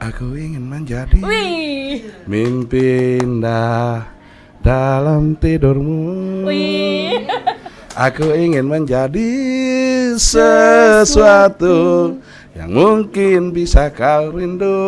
Aku ingin menjadi Wih. mimpi indah dalam tidurmu. Wih. Aku ingin menjadi sesuatu yang mungkin bisa kau rindu.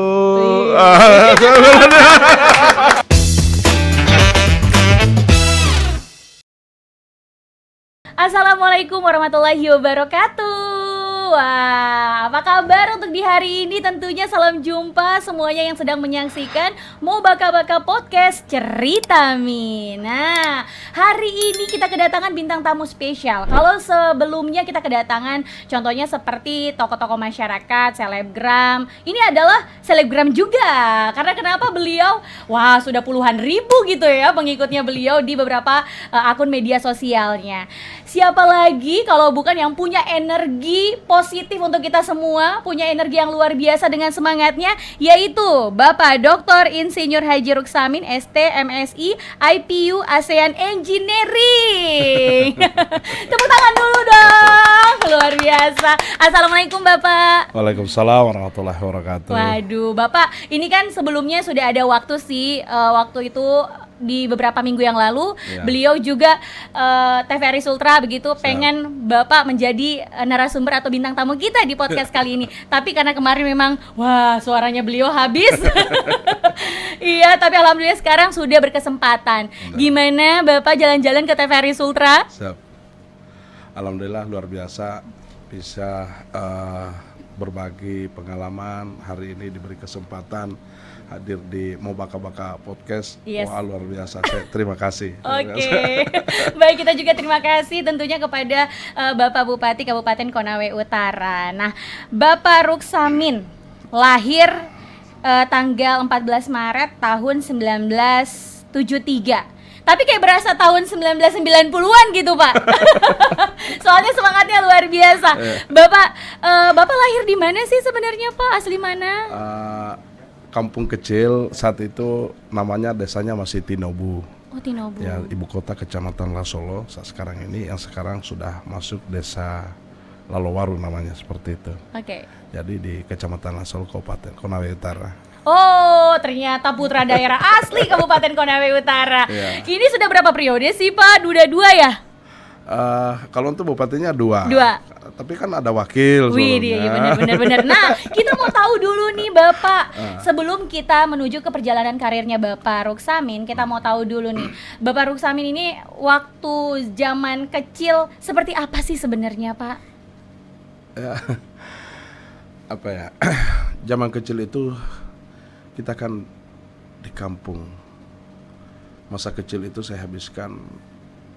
Assalamualaikum warahmatullahi wabarakatuh. Wah, apa kabar untuk di hari ini? Tentunya salam jumpa semuanya yang sedang menyaksikan Mau Baka-Baka Podcast Cerita Mi. Nah, hari ini kita kedatangan bintang tamu spesial. Kalau sebelumnya kita kedatangan contohnya seperti tokoh-tokoh masyarakat, selebgram. Ini adalah selebgram juga. Karena kenapa beliau, wah sudah puluhan ribu gitu ya pengikutnya beliau di beberapa akun media sosialnya. Siapa lagi kalau bukan yang punya energi positif untuk kita semua, punya energi yang luar biasa dengan semangatnya, yaitu Bapak Dr. Insinyur Haji Ruksamin, ST, MSI, IPU, ASEAN Engineering. Tepuk tangan dulu dong, luar biasa. Assalamualaikum Bapak. Waalaikumsalam warahmatullahi wabarakatuh. Waduh, Bapak, ini kan sebelumnya sudah ada waktu sih, waktu itu di beberapa minggu yang lalu, ya. Beliau juga TVRI Sultra begitu pengen Bapak menjadi narasumber atau bintang tamu kita di podcast kali ini. Tapi karena kemarin memang wah suaranya beliau habis. Iya, tapi alhamdulillah sekarang sudah berkesempatan. Gimana Bapak jalan-jalan ke TVRI Sultra? Siap. Alhamdulillah luar biasa bisa berbagi pengalaman. Hari ini diberi kesempatan hadir di Mau Baka-Baka Podcast. Yes. Wah luar biasa, terima kasih. Oke. Baik, kita juga terima kasih tentunya kepada Bapak Bupati Kabupaten Konawe Utara. Nah, Bapak Ruksamin lahir tanggal 14 Maret tahun 1973. Tapi kayak berasa tahun 1990-an gitu Pak. Soalnya semangatnya luar biasa. Bapak lahir di mana sih sebenarnya Pak? Asli mana? Kampung kecil saat itu namanya desanya masih Tinobu. Oh, Tinobu. Ya, ibu kota Kecamatan Lasolo saat sekarang ini, yang sekarang sudah masuk desa Lalowaru namanya seperti itu. Oke. Jadi di Kecamatan Lasolo Kabupaten Konawe Utara. Oh, ternyata putra daerah asli Kabupaten Konawe Utara. Ya. Ini sudah berapa periode sih Pak? Udah 2 ya? Kalau untuk bupatinya 2. 2. Tapi kan ada wakil. Wih, iya benar. Nah, kita mau tahu dulu nih Bapak. Sebelum kita menuju ke perjalanan karirnya Bapak Ruksamin, kita mau tahu dulu nih, Bapak Ruksamin ini waktu zaman kecil seperti apa sih sebenarnya Pak? Ya, apa ya? Zaman kecil itu kita kan di kampung. Masa kecil itu saya habiskan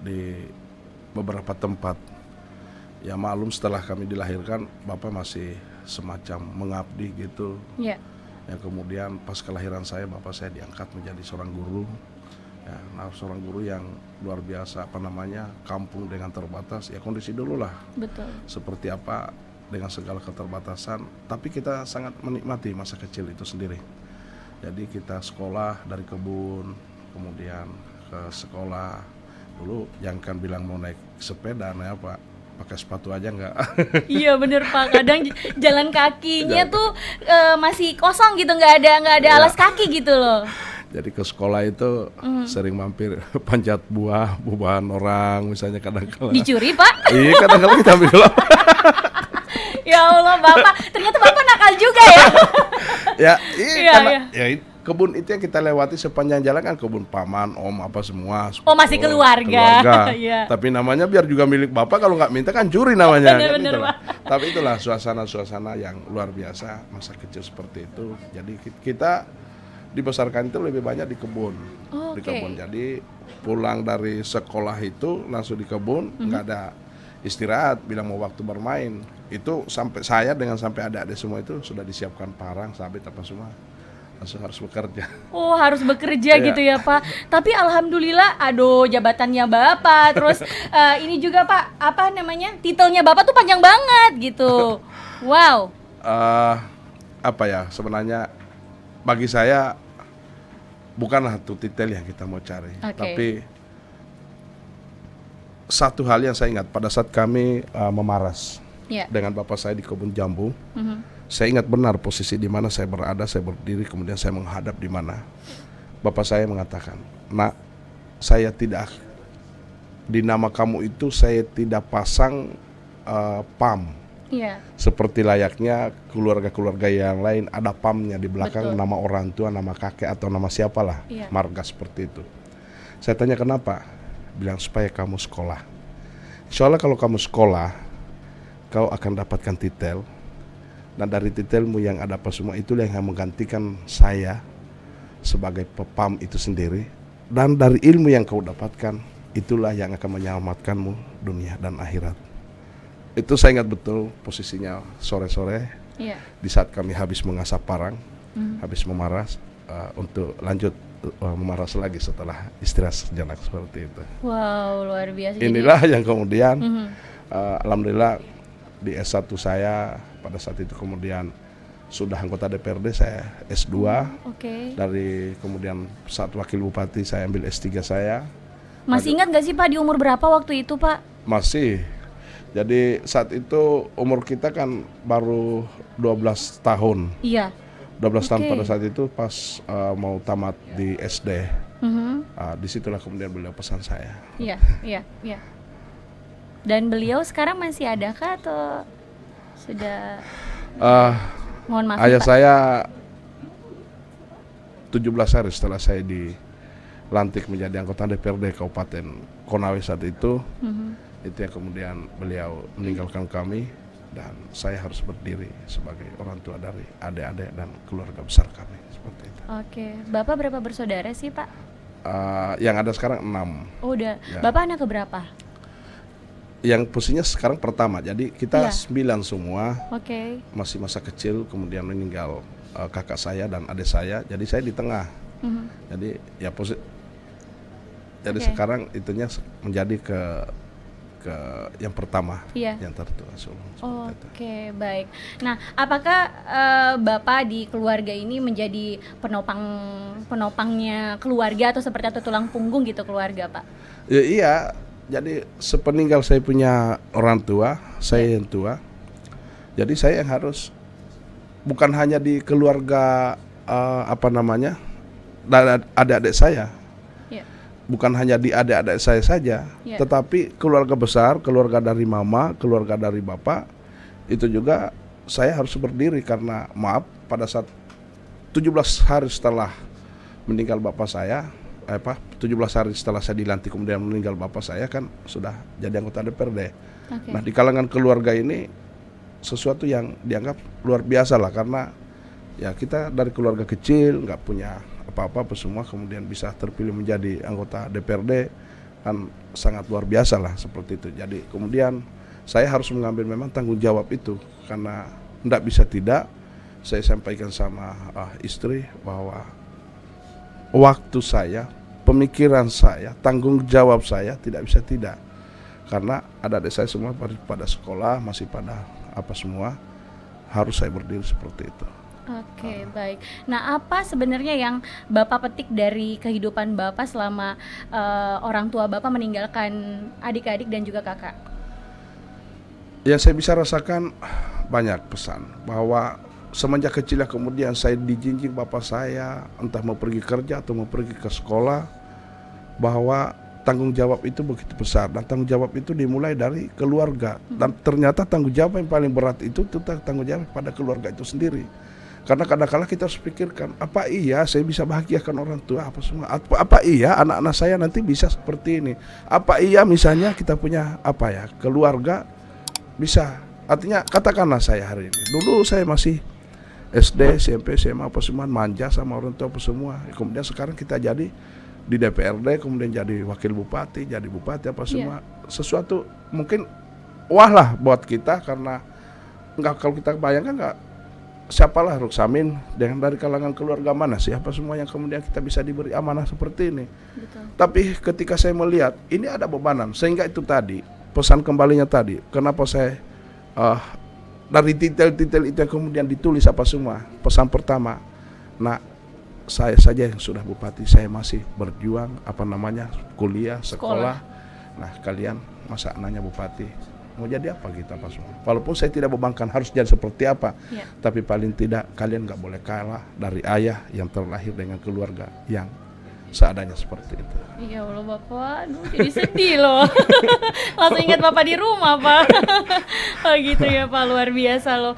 di beberapa tempat. Ya maklum setelah kami dilahirkan, Bapak masih semacam mengabdi gitu. Iya. Ya kemudian pas kelahiran saya, Bapak saya diangkat menjadi seorang guru. Ya, nah seorang guru yang luar biasa, kampung dengan terbatas. Ya kondisi dulu lah. Betul. Seperti apa dengan segala keterbatasan, tapi kita sangat menikmati masa kecil itu sendiri. Jadi kita sekolah dari kebun, kemudian ke sekolah. Dulu jangan kan bilang mau naik sepeda, nah Pak. Pakai sepatu aja enggak. Iya bener Pak, kadang jalan kakinya tuh masih kosong gitu, nggak ada alas kaki gitu loh. Jadi ke sekolah itu sering mampir panjat buahan orang misalnya kadang-kala. Dicuri Pak? Iya kadang-kala kita ambil. Ya Allah Bapak, ternyata Bapak nakal juga ya. Kebun itu yang kita lewati sepanjang jalan kan kebun paman, om, apa semua. Oh masih keluarga. Iya. Tapi namanya biar juga milik Bapak, kalau nggak minta kan curi namanya. Bener, kan Pak. Tapi itulah suasana-suasana yang luar biasa masa kecil seperti itu. Jadi kita dibesarkan itu lebih banyak di kebun. Oh, di kebun. Jadi pulang dari sekolah itu langsung di kebun, nggak ada istirahat, bilang mau waktu bermain. Itu sampai saya dengan sampai adik-adik semua itu sudah disiapkan parang, sabit apa semua. Langsung harus bekerja. Oh harus bekerja gitu ya Pak. Tapi alhamdulillah, aduh jabatannya Bapak. Terus ini juga Pak, apa namanya, titelnya Bapak tuh panjang banget gitu. Wow. Apa ya, sebenarnya bagi saya bukanlah itu titel yang kita mau cari. Tapi satu hal yang saya ingat pada saat kami memaras dengan bapak saya di kebun jambu. Saya ingat benar posisi di mana saya berada, saya berdiri, kemudian saya menghadap di mana. Bapak saya mengatakan, "Nak, saya tidak, di nama kamu itu saya tidak pasang PAM. Iya. Seperti layaknya keluarga-keluarga yang lain ada PAM-nya di belakang, Betul. nama orang tua, nama kakek atau nama siapalah, Iya. marga seperti itu." Saya tanya kenapa? Bilang supaya kamu sekolah. Soalnya kalau kamu sekolah, kau akan dapatkan titel. Dan dari titelmu yang ada apa semua itulah yang menggantikan saya sebagai pepam itu sendiri. Dan dari ilmu yang kau dapatkan, itulah yang akan menyelamatkanmu dunia dan akhirat. Itu saya ingat betul posisinya sore-sore Iya. di saat kami habis mengasah parang, habis memaras, untuk lanjut memaras lagi setelah istirahat sejenak seperti itu. Wow, luar biasa. Jadi- Inilah yang kemudian Mhm. alhamdulillah di S1 saya pada saat itu kemudian sudah anggota DPRD, saya S2. Oke. Dari kemudian saat wakil bupati saya ambil S3 saya. Masih ingat gak sih Pak di umur berapa waktu itu Pak? Masih. Jadi saat itu umur kita kan baru 12 tahun. Iya. 12 tahun Oke. pada saat itu pas mau tamat di SD. Mhm. Disitulah kemudian beliau pesan saya. Iya, iya, iya. Dan beliau sekarang masih ada kah atau sudah? Mohon maaf Ayah Pak. saya 17 hari setelah saya dilantik menjadi anggota DPRD Kabupaten Konawe saat itu, itu yang kemudian beliau meninggalkan kami dan saya harus berdiri sebagai orang tua dari adik-adik dan keluarga besar kami seperti itu. Oke, Bapak berapa bersaudara sih Pak? Yang ada sekarang 6. Oh, udah. Ya. Bapak anak keberapa? Yang posisinya sekarang pertama, jadi kita Iya. 9 semua, Oke. masih masa kecil, kemudian meninggal kakak saya dan adik saya, jadi saya di tengah. Mhm. Jadi ya jadi Oke. sekarang itunya menjadi ke yang pertama, Iya. yang tertua seperti itu. Oke, baik. Nah, apakah Bapak di keluarga ini menjadi penopangnya keluarga atau seperti atau tulang punggung gitu keluarga, Pak? Ya, iya, jadi sepeninggal saya punya orang tua, saya yang tua. Jadi saya yang harus bukan hanya di keluarga adik-adik saya. Iya. Bukan hanya di adik-adik saya saja, Ya. tetapi keluarga besar, keluarga dari mama, keluarga dari bapak, itu juga saya harus berdiri karena maaf pada saat 17 hari setelah meninggal bapak saya, 17 hari setelah saya dilantik kemudian meninggal bapak saya kan sudah jadi anggota DPRD. Oke. Nah di kalangan keluarga ini sesuatu yang dianggap luar biasa lah karena ya kita dari keluarga kecil nggak punya apa-apa semua kemudian bisa terpilih menjadi anggota DPRD kan sangat luar biasa lah seperti itu. Jadi kemudian saya harus mengambil memang tanggung jawab itu karena tidak bisa tidak saya sampaikan sama istri bahwa waktu saya, pemikiran saya, tanggung jawab saya tidak bisa tidak karena adik-adik saya semua pada sekolah masih pada apa semua harus saya berdiri seperti itu. Oke, baik. Nah, apa sebenarnya yang Bapak petik dari kehidupan Bapak selama orang tua Bapak meninggalkan adik-adik dan juga kakak? Yang saya bisa rasakan banyak pesan bahwa semenjak kecil kemudian saya dijinjing bapak saya entah mau pergi kerja atau mau pergi ke sekolah bahwa tanggung jawab itu begitu besar dan tanggung jawab itu dimulai dari keluarga dan ternyata tanggung jawab yang paling berat itu tanggung jawab pada keluarga itu sendiri. Karena kadang-kala kita harus pikirkan, apa iya saya bisa bahagiakan orang tua apa semua? Apa iya anak-anak saya nanti bisa seperti ini? Apa iya misalnya kita punya keluarga bisa? Artinya katakanlah saya hari ini, dulu saya masih SD, SMP, SMA apa semua manja sama orang tua apa semua. Kemudian sekarang kita jadi di DPRD, kemudian jadi wakil bupati, jadi bupati apa semua. Sesuatu mungkin wah lah buat kita karena kalau kita bayangkan nggak siapalah Ruksamin dengan dari kalangan keluarga mana siapa semua yang kemudian kita bisa diberi amanah seperti ini. Betul. Tapi ketika saya melihat ini ada bebanan sehingga itu tadi pesan kembalinya tadi kenapa saya dari titel-titel itu yang kemudian ditulis apa semua pesan pertama, nah saya saja yang sudah bupati saya masih berjuang kuliah sekolah. Nah kalian masa nanya bupati mau jadi apa kita pas semua. Walaupun saya tidak bebankan harus jadi seperti apa, tapi paling tidak kalian nggak boleh kalah dari ayah yang terlahir dengan keluarga yang seadanya seperti itu. Ya Allah Bapak, aduh, jadi sedih loh. Langsung ingat Bapak di rumah Pak. Oh gitu ya Pak, luar biasa loh.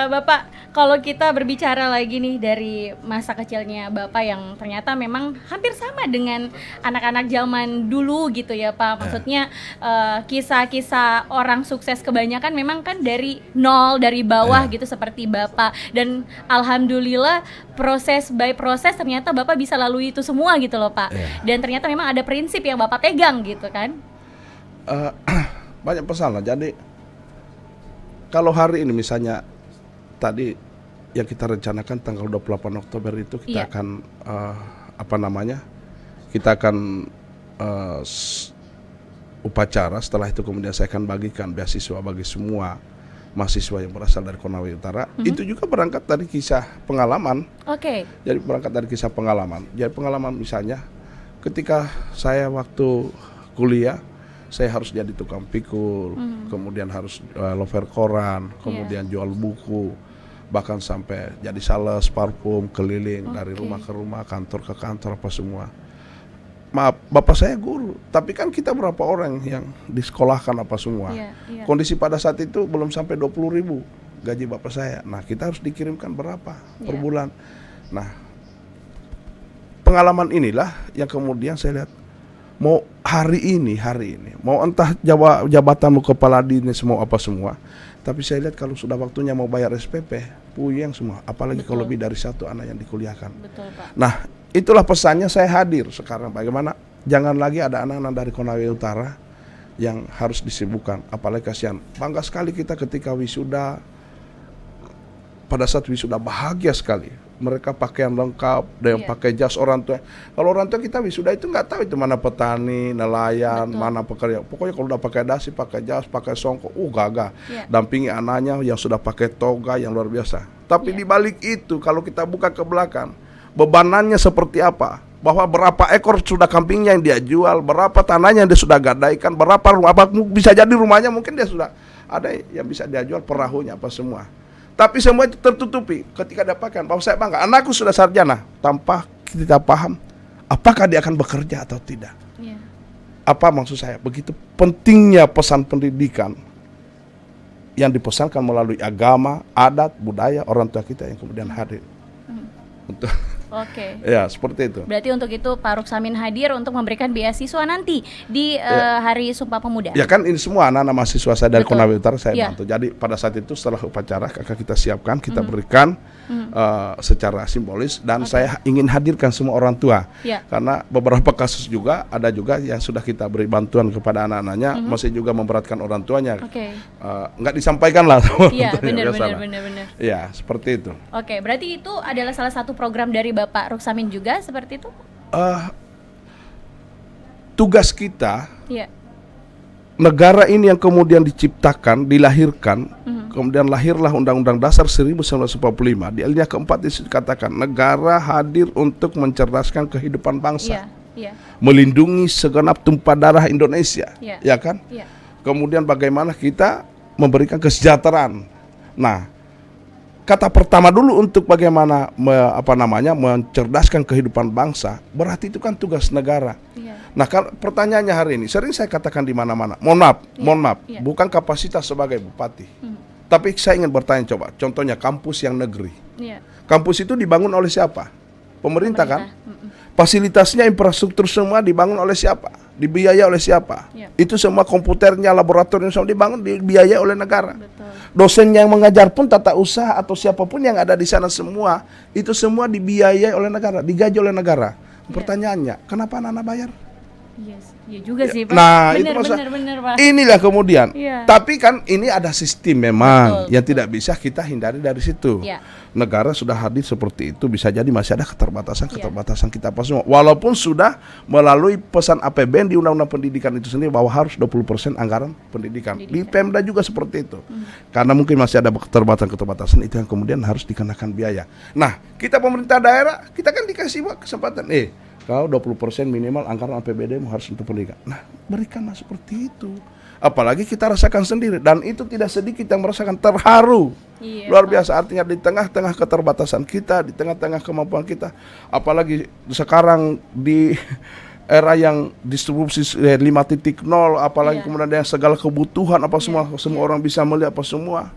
Bapak, kalau kita berbicara lagi nih dari masa kecilnya Bapak yang ternyata memang hampir sama dengan anak-anak zaman dulu gitu ya Pak. Maksudnya kisah-kisah orang sukses kebanyakan memang kan dari nol, dari bawah gitu seperti Bapak. Dan alhamdulillah proses by proses ternyata Bapak bisa lalui itu semua gitu loh Pak. Dan ternyata memang ada prinsip yang Bapak pegang gitu kan. Banyak pesan lah. Jadi kalau hari ini misalnya tadi yang kita rencanakan tanggal 28 Oktober itu kita akan kita akan upacara. Setelah itu kemudian saya akan bagikan beasiswa bagi semua mahasiswa yang berasal dari Konawe Utara. Itu juga berangkat dari kisah pengalaman. Jadi berangkat dari kisah pengalaman. Jadi pengalaman misalnya ketika saya waktu kuliah, saya harus jadi tukang pikul, kemudian harus lover koran, kemudian jual buku, bahkan sampai jadi sales parfum, keliling dari rumah ke rumah, kantor ke kantor, apa semua. Maaf, bapak saya guru, tapi kan kita berapa orang yang disekolahkan apa semua. Kondisi pada saat itu belum sampai 20.000 gaji bapak saya. Nah, kita harus dikirimkan berapa per bulan. Nah, pengalaman inilah yang kemudian saya lihat, mau hari ini, mau entah jabatanmu kepala dinas mau apa semua, tapi saya lihat kalau sudah waktunya mau bayar SPP, puyeng semua, apalagi kalau lebih dari satu anak yang dikuliahkan. Betul, Pak. Nah, itulah pesannya saya hadir sekarang. Bagaimana jangan lagi ada anak-anak dari Konawe Utara yang harus disibukkan, apalagi kasihan. Bangga sekali kita ketika wisuda, pada saat wisuda bahagia sekali. Mereka pakaian lengkap, ada yang pakai jas orang tua. Kalau orang tua kita wisuda itu nggak tahu itu mana petani, nelayan, mana pekerja. Pokoknya kalau udah pakai dasi, pakai jas, pakai songkok, gagah. Dampingi anaknya yang sudah pakai toga yang luar biasa. Tapi di balik itu kalau kita buka ke belakang, bebanannya seperti apa? Bahwa berapa ekor sudah kambingnya yang dia jual, berapa tanahnya yang dia sudah gadaikan, berapa rumah, bisa jadi rumahnya mungkin dia sudah ada yang bisa dia jual, perahunya apa semua. Tapi semua itu tertutupi ketika dapatkan bahwa saya bangga, anakku sudah sarjana, tanpa kita paham apakah dia akan bekerja atau tidak. Apa maksud saya? Begitu pentingnya pesan pendidikan yang dipesankan melalui agama, adat, budaya orang tua kita yang kemudian hadir. Untuk ya seperti itu. Berarti untuk itu Pak Ruksamin hadir untuk memberikan beasiswa nanti di Hari Sumpah Pemuda. Ya kan ini semua anak-anak mahasiswa saya dari Konawe Utara saya bantu. Jadi pada saat itu setelah upacara kakak kita siapkan, kita berikan secara simbolis dan saya ingin hadirkan semua orang tua. Karena beberapa kasus juga ada juga yang sudah kita beri bantuan kepada anak-anaknya, masih juga memberatkan orang tuanya. Nggak disampaikan lah. Iya benar. Ya seperti itu. Berarti itu adalah salah satu program dari Bapak Ruksamin juga seperti itu? Tugas kita, negara ini yang kemudian diciptakan, dilahirkan, kemudian lahirlah Undang-Undang Dasar 1945. Di alinea keempat dikatakan negara hadir untuk mencerdaskan kehidupan bangsa, melindungi segenap tumpah darah Indonesia, ya kan? Kemudian bagaimana kita memberikan kesejahteraan. Nah, kata pertama dulu untuk bagaimana mencerdaskan kehidupan bangsa, berarti itu kan tugas negara. Nah, pertanyaannya hari ini sering saya katakan di mana-mana. Mohon maaf, bukan kapasitas sebagai bupati. Tapi saya ingin bertanya coba, contohnya kampus yang negeri. Kampus itu dibangun oleh siapa? Pemerintah kan? Fasilitasnya, infrastruktur semua dibangun oleh siapa? Dibiayai oleh siapa? Itu semua komputernya, laboratorium semua dibiayai oleh negara. Dosen yang mengajar pun tata usaha atau siapapun yang ada di sana semua itu semua dibiayai oleh negara, digaji oleh negara. Pertanyaannya, kenapa anak-anak bayar? Iya juga sih Pak. Nah, benar Pak. Inilah kemudian. Tapi kan ini ada sistem memang yang tidak bisa kita hindari dari situ. Negara sudah hadir seperti itu, bisa jadi masih ada keterbatasan kita apa semua. Walaupun sudah melalui pesan APBN di Undang-Undang Pendidikan itu sendiri bahwa harus 20% anggaran pendidikan. Di Pemda juga seperti itu. Karena mungkin masih ada keterbatasan itu yang kemudian harus dikenakan biaya. Nah, kita pemerintah daerah, kita kan dikasih kesempatan. Kalau 20% minimal anggaran APBD harus untuk pendidikan. Nah, berikanlah seperti itu. Apalagi kita rasakan sendiri, dan itu tidak sedikit yang merasakan, terharu. Iya, Luar Pak. biasa, artinya di tengah-tengah keterbatasan kita, di tengah-tengah kemampuan kita, apalagi sekarang di era yang distribusi 5.0, apalagi Iya. kemudian yang segala kebutuhan apa semua Iya, semua iya. orang bisa melihat apa semua.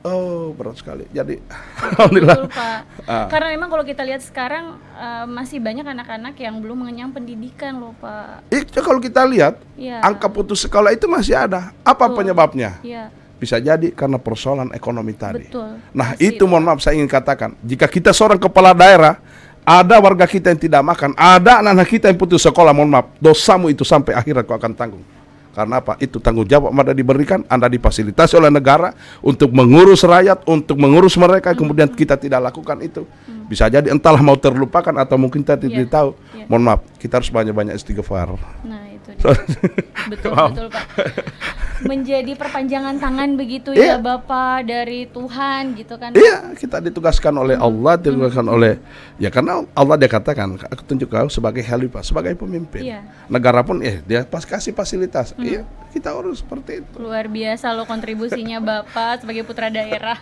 Oh, berat sekali. Jadi alhamdulillah. Betul, Pak. Ah. Karena memang kalau kita lihat sekarang masih banyak anak-anak yang belum mengenyam pendidikan loh, Pak. Itu kalau kita lihat Iya. angka putus sekolah itu masih ada. Apa Betul. penyebabnya? Iya, Bisa jadi karena persoalan ekonomi tadi. betul. Nah, Pasti, itu Pak. mohon maaf saya ingin katakan, jika kita seorang kepala daerah, ada warga kita yang tidak makan, ada anak-anak kita yang putus sekolah, mohon maaf, dosamu itu sampai akhirat kau akan tanggung. Karena apa? Itu tanggung jawab Anda diberikan, Anda difasilitasi oleh negara untuk mengurus rakyat, untuk mengurus mereka, kemudian kita tidak lakukan itu. Bisa jadi entahlah mau terlupakan atau mungkin kita Iya, tidak tahu. iya. Mohon maaf, kita harus banyak-banyak istighfar. Nah, itu dia. Betul, Maaf. betul, Pak. Menjadi perpanjangan tangan begitu Iya. ya, Bapak, dari Tuhan gitu kan. Iya, kita ditugaskan oleh Allah, ditugaskan oleh, ya karena Allah dia katakan, aku tunjuk kau sebagai khalifah, sebagai pemimpin. Iya. Negara pun dia pas kasih fasilitas. Iya, kita urus seperti itu. Luar biasa loh kontribusinya Bapak sebagai putra daerah.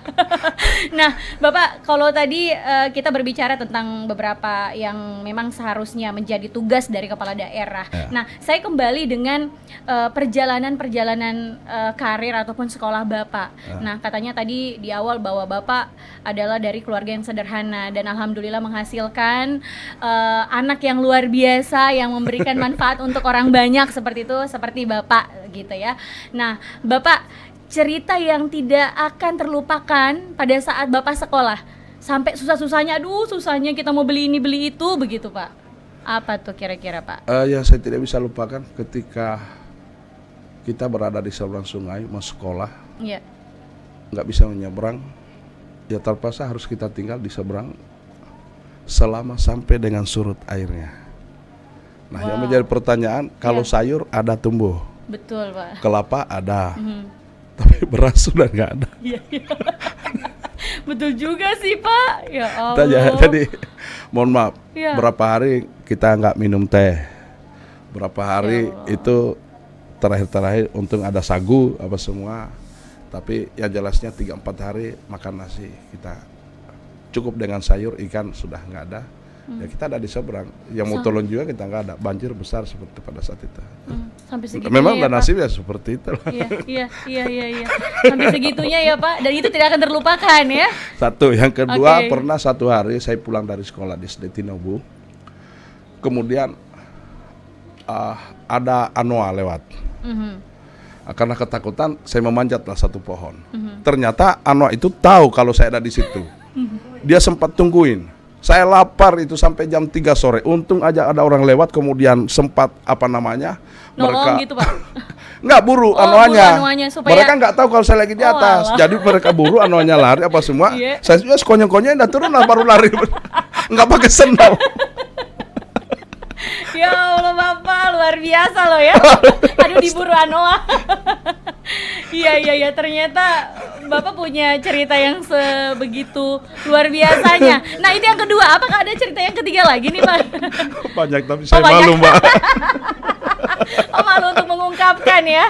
Nah, Bapak, kalau tadi kita berbicara tentang beberapa yang memang seharusnya menjadi tugas dari kepala daerah. Ya. Nah, saya kembali dengan perjalanan karir ataupun sekolah Bapak. Nah, katanya tadi di awal bahwa Bapak adalah dari keluarga yang sederhana dan alhamdulillah menghasilkan anak yang luar biasa yang memberikan manfaat untuk orang banyak seperti itu, seperti Bapak gitu ya. Nah, Bapak, cerita yang tidak akan terlupakan pada saat Bapak sekolah sampai susah-susahnya, aduh susahnya kita mau beli ini beli itu begitu, Pak. Apa tuh kira-kira, Pak? Yang saya tidak bisa lupakan ketika kita berada di seberang sungai mau sekolah, Iya. nggak bisa menyeberang, ya terpaksa harus kita tinggal di seberang selama sampai dengan surut airnya. Nah, yang Wow. menjadi pertanyaan, kalau Iya. sayur ada tumbuh, Betul, Pak. kelapa ada, Mhm. tapi beras sudah nggak ada. Iya, iya. Betul juga sih, Pak. Ya Kita Allah. jadi mohon maaf, Iya. berapa hari kita nggak minum teh, berapa hari Ya Allah. itu terakhir untung ada sagu apa semua, tapi yang jelasnya 3-4 hari makan nasi, kita cukup dengan sayur, ikan sudah nggak ada. Ya kita ada di seberang, yang mau tolong juga kita nggak ada, banjir besar seperti pada saat itu. Sampai segitunya Memang ya, udah Pak. nasib ya seperti itu. Iya. Sampai segitunya ya, Pak. Dan itu tidak akan terlupakan ya. Satu, yang kedua Oke. pernah satu hari saya pulang dari sekolah di SD Tinobu, kemudian ada anoa lewat. Mhm. Karena ketakutan saya memanjatlah satu pohon. Ternyata anoa itu tahu kalau saya ada di situ. Dia sempat tungguin. Saya lapar itu sampai jam 3 sore. Untung aja ada orang lewat, kemudian sempat Nolong gitu, Pak. nggak buru Oh, anoanya. buru anoanya supaya- Mereka nggak tahu kalau saya lagi di Oh, atas. alah. Jadi mereka buru anoanya lari apa semua. Iya. Saya juga sekonyong-konyong udah turun lah baru lari. Nggak pakai sendal. Ya Allah, Bapak luar biasa loh ya. Aduh, diburu anoa. Iya, ternyata Bapak punya cerita yang sebegitu luar biasanya. Nah, itu yang kedua. Apakah ada cerita yang ketiga lagi nih, Pak? Banyak tapi saya banyak. malu, Mbak. Oh, malu untuk mengungkapkan ya.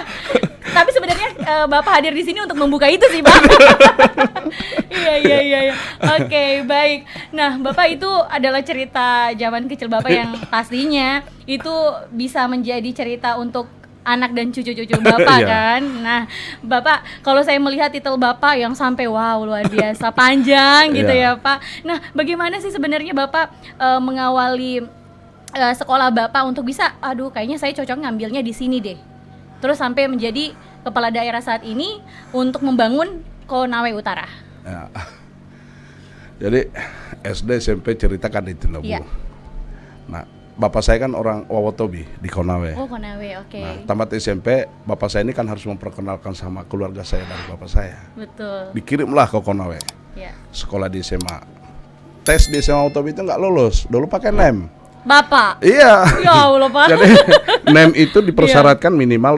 Tapi sebenarnya Bapak hadir di sini untuk membuka itu sih, Pak. Iya. Oke, baik. Nah, Bapak itu adalah cerita zaman kecil Bapak yang pastinya itu bisa menjadi cerita untuk anak dan cucu-cucu Bapak Iya. kan. Nah, Bapak, kalau saya melihat titel Bapak yang sampai wow luar biasa panjang gitu Iya. ya, Pak. Nah, bagaimana sih sebenarnya Bapak mengawali sekolah Bapak untuk bisa, aduh kayaknya saya cocok ngambilnya di sini deh. Terus sampai menjadi kepala daerah saat ini untuk membangun Konawe Utara. Ya. Jadi SD SMP ceritakan di Tinobu. Iya. Nah, bapak saya kan orang Wawotobi di Konawe. Oh, Konawe, oke. Nah, tamat SMP, bapak saya ini kan harus memperkenalkan sama keluarga saya dari bapak saya. Betul. Dikirimlah ke Konawe, Ya. sekolah di SMA. Tes di SMA Wawotobi itu nggak lolos, dulu pakai NEM. Bapak. Iya. Ya Allah, Pak. Jadi NEM itu dipersyaratkan minimal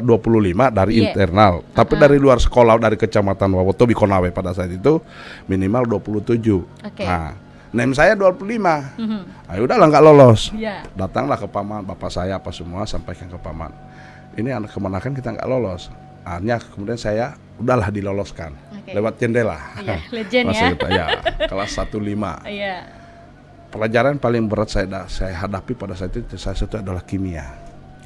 25 dari Iya. internal. Tapi dari luar sekolah, dari kecamatan Wawotobi Konawe pada saat itu minimal 27. Oke. Nah, NEM saya 25. Mhm. Ayo udahlah nggak lolos. Iya. Datanglah ke paman, bapak saya apa semua sampaikan ke paman. ini anak kemenakan kita nggak lolos. Akhirnya kemudian saya udahlah diloloskan lewat jendela. Iya, legend Masih ya. kita, ya kelas 1-5. Iya. Pelajaran paling berat saya hadapi pada saat itu adalah kimia.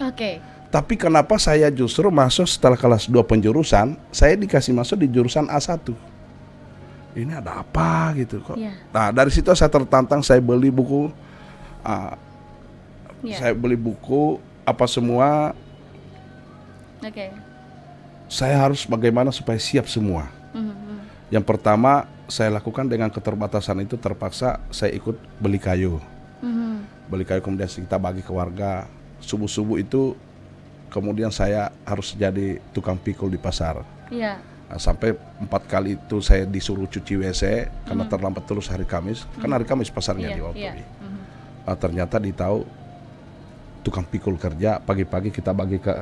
Oke. Tapi kenapa saya justru masuk setelah kelas 2 penjurusan, saya dikasih masuk di jurusan A1. Ini ada apa gitu kok. Iya. Nah, dari situ saya tertantang, saya beli buku Iya. saya beli buku apa semua. Oke. Saya harus bagaimana supaya siap semua. Yang pertama saya lakukan dengan keterbatasan itu, terpaksa saya ikut beli kayu. Beli kayu kemudian kita bagi ke warga. Subuh-subuh itu kemudian saya harus jadi tukang pikul di pasar. Iya. Nah, sampai 4 kali itu saya disuruh cuci WC karena terlambat terus hari Kamis. Kan hari Kamis pasarnya di Waltobi. Ternyata ditahu tukang pikul kerja, pagi-pagi kita bagi ke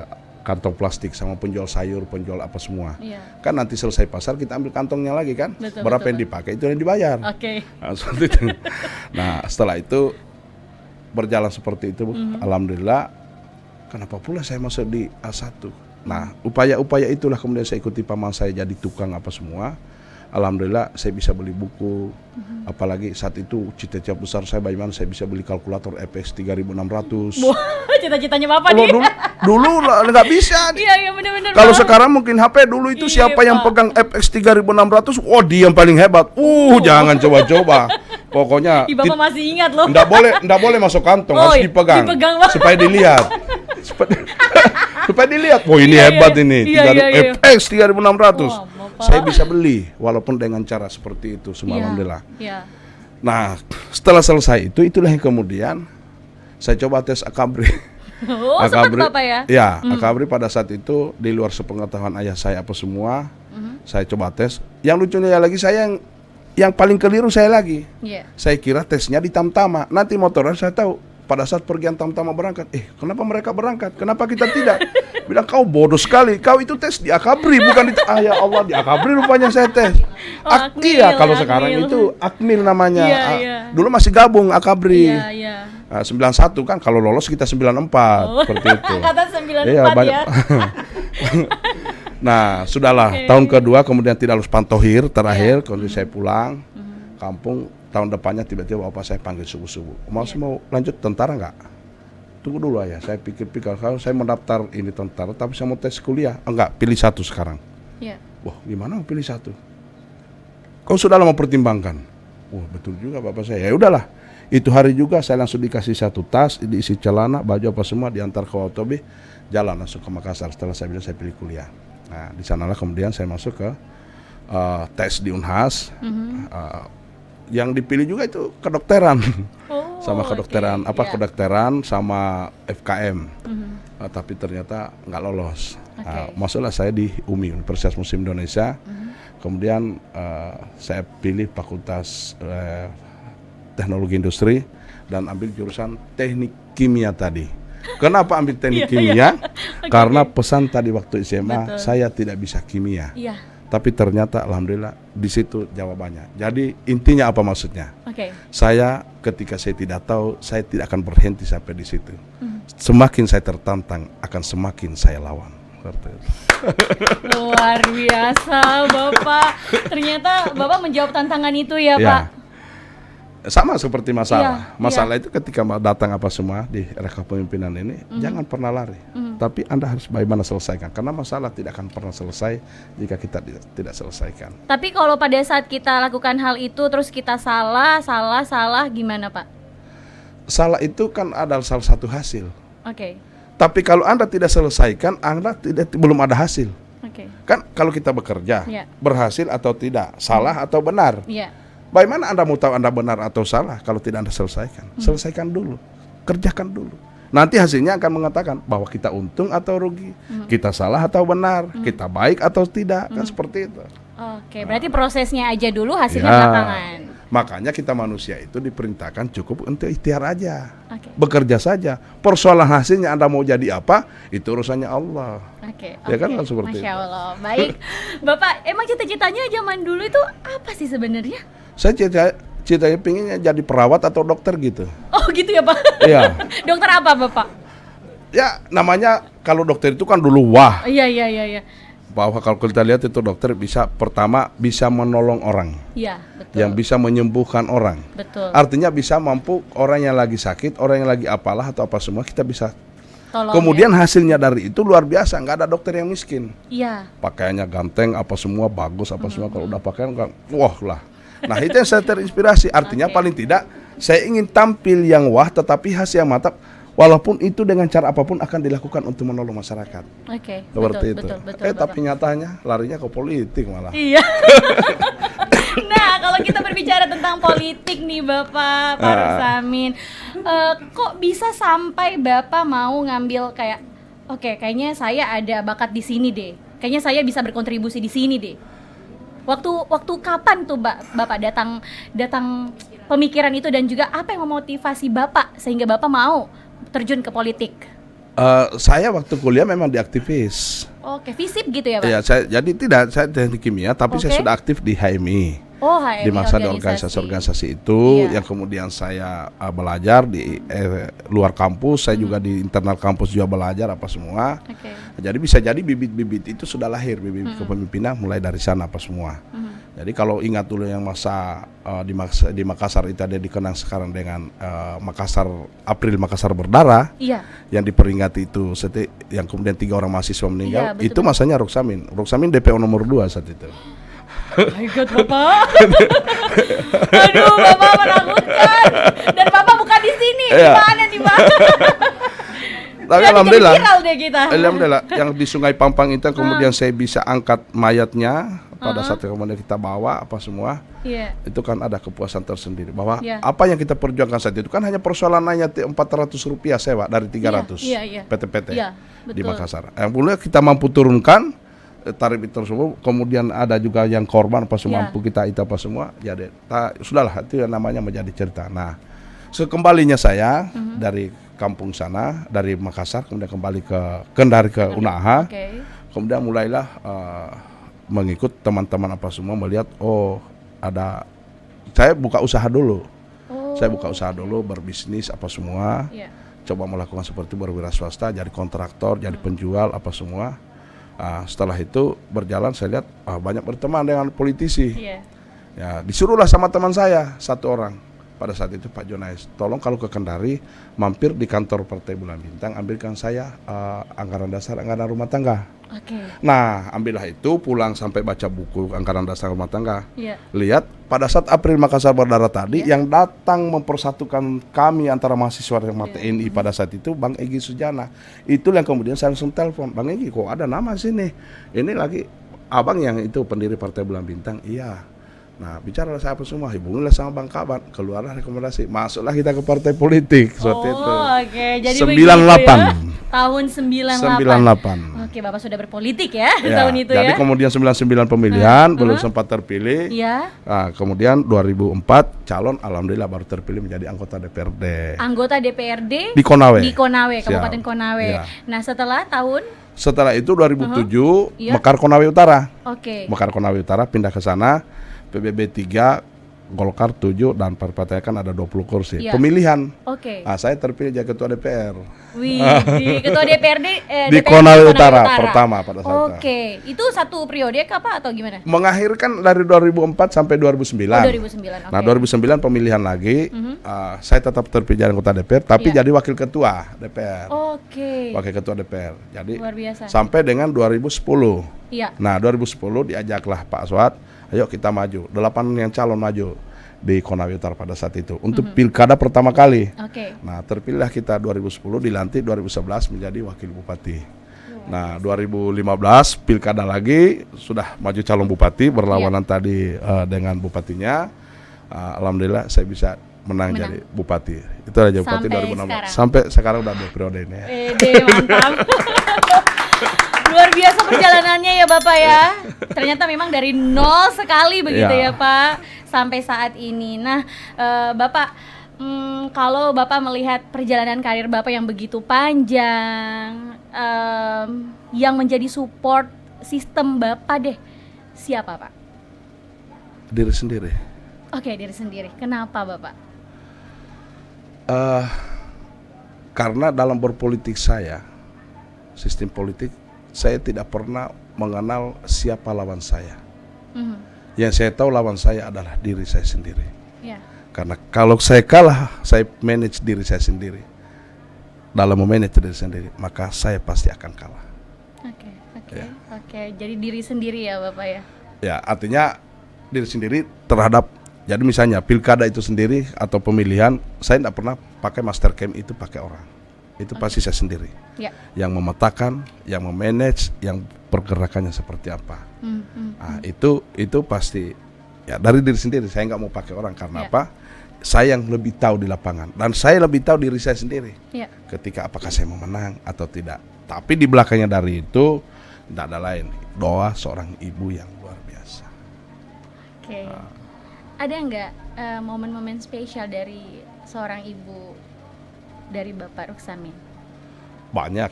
kantong plastik sama penjual sayur, penjual apa semua. Iya. Kan nanti selesai pasar kita ambil kantongnya lagi kan. Betul, berapa betul, yang dipakai itu yang dibayar. Oke. Nah, seperti itu. Nah, setelah itu berjalan seperti itu, alhamdulillah. Kenapa pula saya masuk di A1? Nah, upaya-upaya itulah kemudian saya ikuti paman saya jadi tukang apa semua. Alhamdulillah saya bisa beli buku. Apalagi saat itu cita-cita besar saya bagaimana saya bisa beli kalkulator FX 3600. Wah, cita-citanya Bapak Kalau nih. dulu lah nggak bisa. Iya, benar-benar. Kalau Pak. sekarang mungkin HP dulu itu Iya, siapa yang Pak. pegang FX 3600, oh dia yang paling hebat. Jangan coba-coba. Pokoknya Bapak masih ingat loh. Nggak boleh masuk kantong, harus dipegang Pak. supaya dilihat. supaya dilihat. Oh ini Iya, hebat iya. ini. Iya. FX 3600. Wah, Bapak. Saya bisa beli walaupun dengan cara seperti itu, semua alhamdulillah. Iya. Nah, setelah selesai itu itulah yang kemudian saya coba tes akabri. Oh, sempat Bapak ya? Ya, akabri pada saat itu di luar sepengetahuan ayah saya apa semua. Saya coba tes. Yang lucunya lagi saya yang paling keliru saya lagi. Iya. Saya kira tesnya di Tamtama. Nanti motornya saya tahu pada saat pergian Tamtama berangkat. Kenapa mereka berangkat? Kenapa kita tidak? Bilang kau bodoh sekali. Kau itu tes di akabri bukan di ya Allah di akabri rupanya saya tes. Akmil, Iya, kalau Akmil. sekarang itu Akmil namanya. Iya, iya. Dulu masih gabung akabri. Iya. 91 kan, kalau lolos kita 94 seperti itu. Angkatan 94 Iya, banyak. ya. Nah, sudahlah. Tahun kedua kemudian tidak lulus pantohir terakhir, kemudian saya pulang kampung. Tahun depannya tiba-tiba bapak saya panggil subuh-subuh. Mau lanjut tentara nggak? Tunggu dulu ya, saya pikir-pikir kalau saya mendaftar ini tentara, tapi saya mau tes kuliah. Enggak, pilih satu sekarang. Iya. Wah, gimana mau pilih satu? Kau sudah lama pertimbangkan. Wah, betul juga bapak saya. Ya udahlah. Itu hari juga saya langsung dikasih satu tas, diisi celana, baju apa semua, diantar ke Waltobi, jalan langsung ke Makassar. Setelah saya bilang saya pilih kuliah. Nah, di sanalah kemudian saya masuk ke tes di Unhas. Yang dipilih juga itu kedokteran. Sama kedokteran, kedokteran sama FKM. Tapi ternyata nggak lolos. Nah, masuklah saya di UMI, Universitas Muslim Indonesia. Kemudian saya pilih Fakultas Teknologi Industri dan ambil jurusan Teknik Kimia tadi. Kenapa ambil Teknik Kimia? Karena pesan tadi waktu SMA, saya tidak bisa kimia. Iya. Tapi ternyata alhamdulillah di situ jawabannya. Jadi intinya apa maksudnya? Saya ketika saya tidak tahu, saya tidak akan berhenti sampai di situ. Semakin saya tertantang, akan semakin saya lawan. Luar biasa Bapak. Ternyata Bapak menjawab tantangan itu ya, Pak. Sama seperti masalah. Iya, Masalah itu ketika datang apa semua di era kepemimpinan ini, jangan pernah lari. Tapi Anda harus bagaimana selesaikan. Karena masalah tidak akan pernah selesai jika kita tidak selesaikan. Tapi kalau pada saat kita lakukan hal itu terus kita salah gimana, Pak? Salah itu kan adalah salah satu hasil. Oke. Tapi kalau Anda tidak selesaikan, Anda belum ada hasil. Oke. Kan kalau kita bekerja, berhasil atau tidak, salah atau benar. Iya. Bagaimana Anda mau tahu Anda benar atau salah kalau tidak Anda selesaikan? Selesaikan dulu, kerjakan dulu. Nanti hasilnya akan mengatakan bahwa kita untung atau rugi, kita salah atau benar, kita baik atau tidak, kan seperti itu. Oke, berarti prosesnya aja dulu, hasilnya belakangan. Makanya kita manusia itu diperintahkan cukup untuk ikhtiar aja, Oke. bekerja saja. Persoalan hasilnya Anda mau jadi apa, itu urusannya Allah. Oke. Ya kan seperti Masya itu. Allah. Baik, Bapak, emang cita-citanya zaman dulu itu apa sih sebenarnya? Saya cita-citanya pinginnya jadi perawat atau dokter gitu. Oh gitu ya, Pak? Iya. Dokter apa, Bapak? Ya namanya kalau dokter itu kan dulu wah, Iya. bahwa kalau kita lihat itu dokter pertama bisa menolong orang, Iya, betul. yang bisa menyembuhkan orang. Betul. Artinya bisa mampu orang yang lagi sakit, orang yang lagi apalah atau apa semua kita bisa. Tolong, Kemudian hasilnya dari itu luar biasa, nggak ada dokter yang miskin. ya. Pakaiannya ganteng, apa semua bagus, apa semua kalau udah pakaian kan, wah lah. Nah itu yang saya terinspirasi. Artinya paling tidak saya ingin tampil yang wah, tetapi hasil yang mantap. Walaupun itu dengan cara apapun akan dilakukan untuk menolong masyarakat. Oke. Seperti itu. Betul, Bapak. Tapi nyatanya larinya ke politik malah. Iya. Nah, kalau kita berbicara tentang politik nih Bapak Rusamin, kok bisa sampai Bapak mau ngambil kayak, oke, kayaknya saya ada bakat di sini deh, kayaknya saya bisa berkontribusi di sini deh. Waktu kapan tuh Bapak datang pemikiran itu, dan juga apa yang memotivasi Bapak sehingga Bapak mau terjun ke politik? Saya waktu kuliah memang di aktivis. Oke, FISIP gitu ya Pak? Iya, saya teknik kimia, tapi saya sudah aktif di HMI. Oh, HMI, di masa di organisasi itu, yang kemudian saya belajar di luar kampus, saya juga di internal kampus juga belajar apa semua. Jadi bisa jadi bibit-bibit itu sudah lahir, bibit kepemimpinan mulai dari sana apa semua. Jadi kalau ingat dulu yang masa di Makassar itu ada dikenang sekarang dengan April Makassar Berdarah, yang diperingati itu yang kemudian 3 orang mahasiswa meninggal, itu masanya Ruksamin DPO nomor 2 saat itu. My God, Bapak. Aduh, Bapak menakutkan. Dan Bapak bukan di sini. Di mana? Tapi alhamdulillah. Viral deh kita. Alhamdulillah, yang di Sungai Pampang itu kemudian saya bisa angkat mayatnya pada saat kemudian kita bawa apa semua. Itu kan ada kepuasan tersendiri bahwa apa yang kita perjuangkan saat itu kan hanya persoalan hanya Rp400 sewa dari 300 PT-PT di Makassar. Yang boleh kita mampu turunkan tarif itu tersebut, kemudian ada juga yang korban apa semua mampu kita itu apa semua, jadi sudahlah itu yang namanya menjadi cerita. Nah, sekembalinya saya dari kampung sana, dari Makassar kemudian kembali ke Kendari ke Unaha, kemudian mulailah mengikut teman-teman apa semua, melihat saya buka usaha dulu, berbisnis apa semua, coba melakukan seperti berwira swasta, jadi kontraktor, jadi penjual apa semua. Setelah itu berjalan saya lihat banyak berteman dengan politisi. Ya, disuruhlah sama teman saya satu orang pada saat itu, Pak Jonais, tolong kalau ke Kendari mampir di kantor Partai Bulan Bintang, ambilkan saya anggaran dasar anggaran rumah tangga. Nah, ambillah itu, pulang sampai baca buku anggaran dasar rumah tangga. Lihat pada saat April Makassar Berdarah tadi, yang datang mempersatukan kami antara mahasiswa dan TNI pada saat itu Bang Egy Sujana. Itu yang kemudian saya langsung telepon, Bang Egy, kok ada nama sini? Ini lagi abang yang itu pendiri Partai Bulan Bintang. Iya. Nah, bicara saya apa semua, hubungilah sama Bang Kaban, keluarlah rekomendasi, masuklah kita ke partai politik seperti itu. Jadi 98. Tahun 98. Oke, Bapak sudah berpolitik ya, tahun itu jadi kemudian 99 pemilihan belum sempat terpilih. Nah, kemudian 2004 calon, alhamdulillah baru terpilih menjadi anggota DPRD. Anggota DPRD di Konawe, Kabupaten Konawe. Nah, setelah itu 2007 Mekar Konawe Utara. Mekar Konawe Utara pindah ke sana. PBB 3, Golkar 7, dan partai kan ada 20 kursi. Pemilihan. Saya terpilih jadi ketua DPR. Ketua DPRD di Konawe Utara pertama pada saat itu. Itu satu periode kah Pak atau gimana? Mengakhirkan dari 2004 sampai 2009. 2009. Nah, 2009 pemilihan lagi. Saya tetap terpilih jadi anggota DPR, tapi jadi wakil ketua DPR. Wakil ketua DPR. Jadi luar biasa. Sampai dengan 2010. Nah, 2010 diajaklah Pak Aswad, ayo kita maju. 8 yang calon maju di Konawe Utara pada saat itu untuk pilkada pertama kali. Nah, terpilihlah kita 2010, dilantik 2011 menjadi wakil bupati. Nah, 2015 pilkada lagi, sudah maju calon bupati, berlawanan tadi dengan bupatinya. Alhamdulillah saya bisa menang jadi bupati. Itu aja bupati 2016. Sampai sekarang udah 2 periode ini. Mantap. Luar biasa perjalanannya ya Bapak ya. Ternyata memang dari nol sekali begitu ya Pak, sampai saat ini. Nah, Bapak, kalau Bapak melihat perjalanan karir Bapak yang begitu panjang, yang menjadi support sistem Bapak deh, siapa Pak? Diri sendiri. Diri sendiri. Kenapa Bapak? Karena dalam berpolitik saya sistem politik, saya tidak pernah mengenal siapa lawan saya. Yang saya tahu lawan saya adalah diri saya sendiri. Ya. Karena kalau saya kalah, saya manage diri saya sendiri. Dalam memanage diri sendiri, maka saya pasti akan kalah. Oke. Jadi diri sendiri ya Bapak ya? Ya, artinya diri sendiri terhadap, jadi misalnya pilkada itu sendiri atau pemilihan, saya tidak pernah pakai master cam itu pakai orang. Itu pasti saya sendiri. Ya. Yang memetakan, yang memanage, yang pergerakannya seperti apa. Nah, itu pasti ya dari diri sendiri. Saya nggak mau pakai orang karena apa? Saya yang lebih tahu di lapangan dan saya lebih tahu diri saya sendiri. Ketika apakah saya mau menang atau tidak. Tapi di belakangnya dari itu tidak ada lain, doa seorang ibu yang luar biasa. Oke. Ada nggak momen-momen spesial dari seorang ibu dari Bapak Ruksamin? Banyak.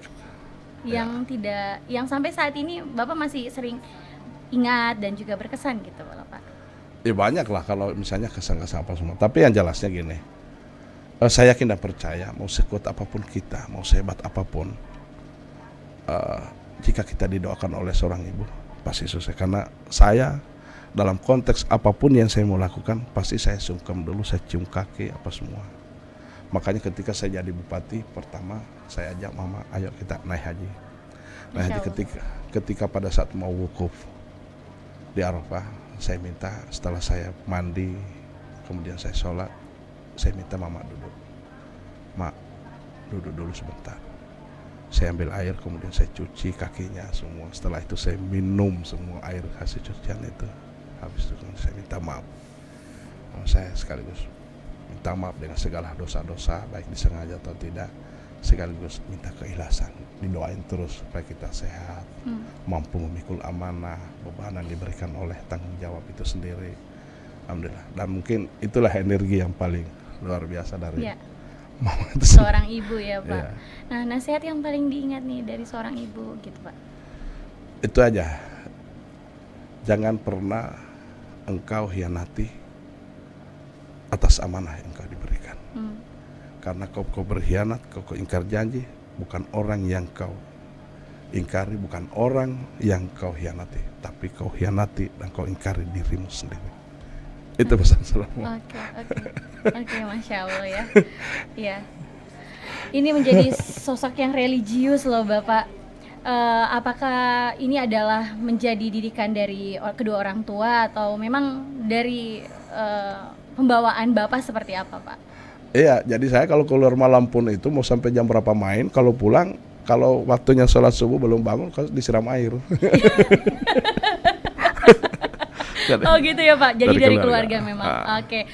Yang sampai saat ini Bapak masih sering ingat dan juga berkesan gitu Bapak? Ya banyak lah kalau misalnya kesan-kesan apa semua. Tapi yang jelasnya gini, saya yakin dan percaya mau sekuat apapun kita, mau sehebat apapun, jika kita didoakan oleh seorang ibu pasti sukses. Karena saya dalam konteks apapun yang saya mau lakukan pasti saya sungkem dulu, saya cium kaki apa semua. Makanya ketika saya jadi bupati pertama saya ajak mama, ayo kita naik haji. Naik haji ketika pada saat mau wukuf di Arafah, saya minta setelah saya mandi kemudian saya sholat, saya minta mama duduk. Mak, duduk dulu sebentar. Saya ambil air kemudian saya cuci kakinya semua. Setelah itu saya minum semua air hasil cucian itu. Habis itu saya minta maaf. Saya sekaligus minta maaf dengan segala dosa-dosa, baik disengaja atau tidak. Sekaligus minta keikhlasan. Didoain terus supaya kita sehat, mampu memikul amanah, beban yang diberikan oleh tanggung jawab itu sendiri. Alhamdulillah. Dan mungkin itulah energi yang paling luar biasa dari mama itu seorang ibu ya Pak. Nah, nasihat yang paling diingat nih dari seorang ibu gitu Pak? Itu aja. Jangan pernah engkau hianati atas amanah yang engkau diberikan. Karena kau berkhianat, kau ingkar janji, bukan orang yang kau ingkari, bukan orang yang kau hianati, tapi kau hianati dan kau ingkari dirimu sendiri. Itu pesan selama. Oke, Masya Allah ya. Ya. Ini menjadi sosok yang religius loh Bapak. Apakah ini adalah menjadi didikan dari kedua orang tua atau memang dari pembawaan Bapak seperti apa Pak? Iya, jadi saya kalau keluar malam pun itu mau sampai jam berapa main, kalau pulang, kalau waktunya sholat subuh belum bangun, disiram air. Oh gitu ya Pak, jadi dari keluarga memang. Oke.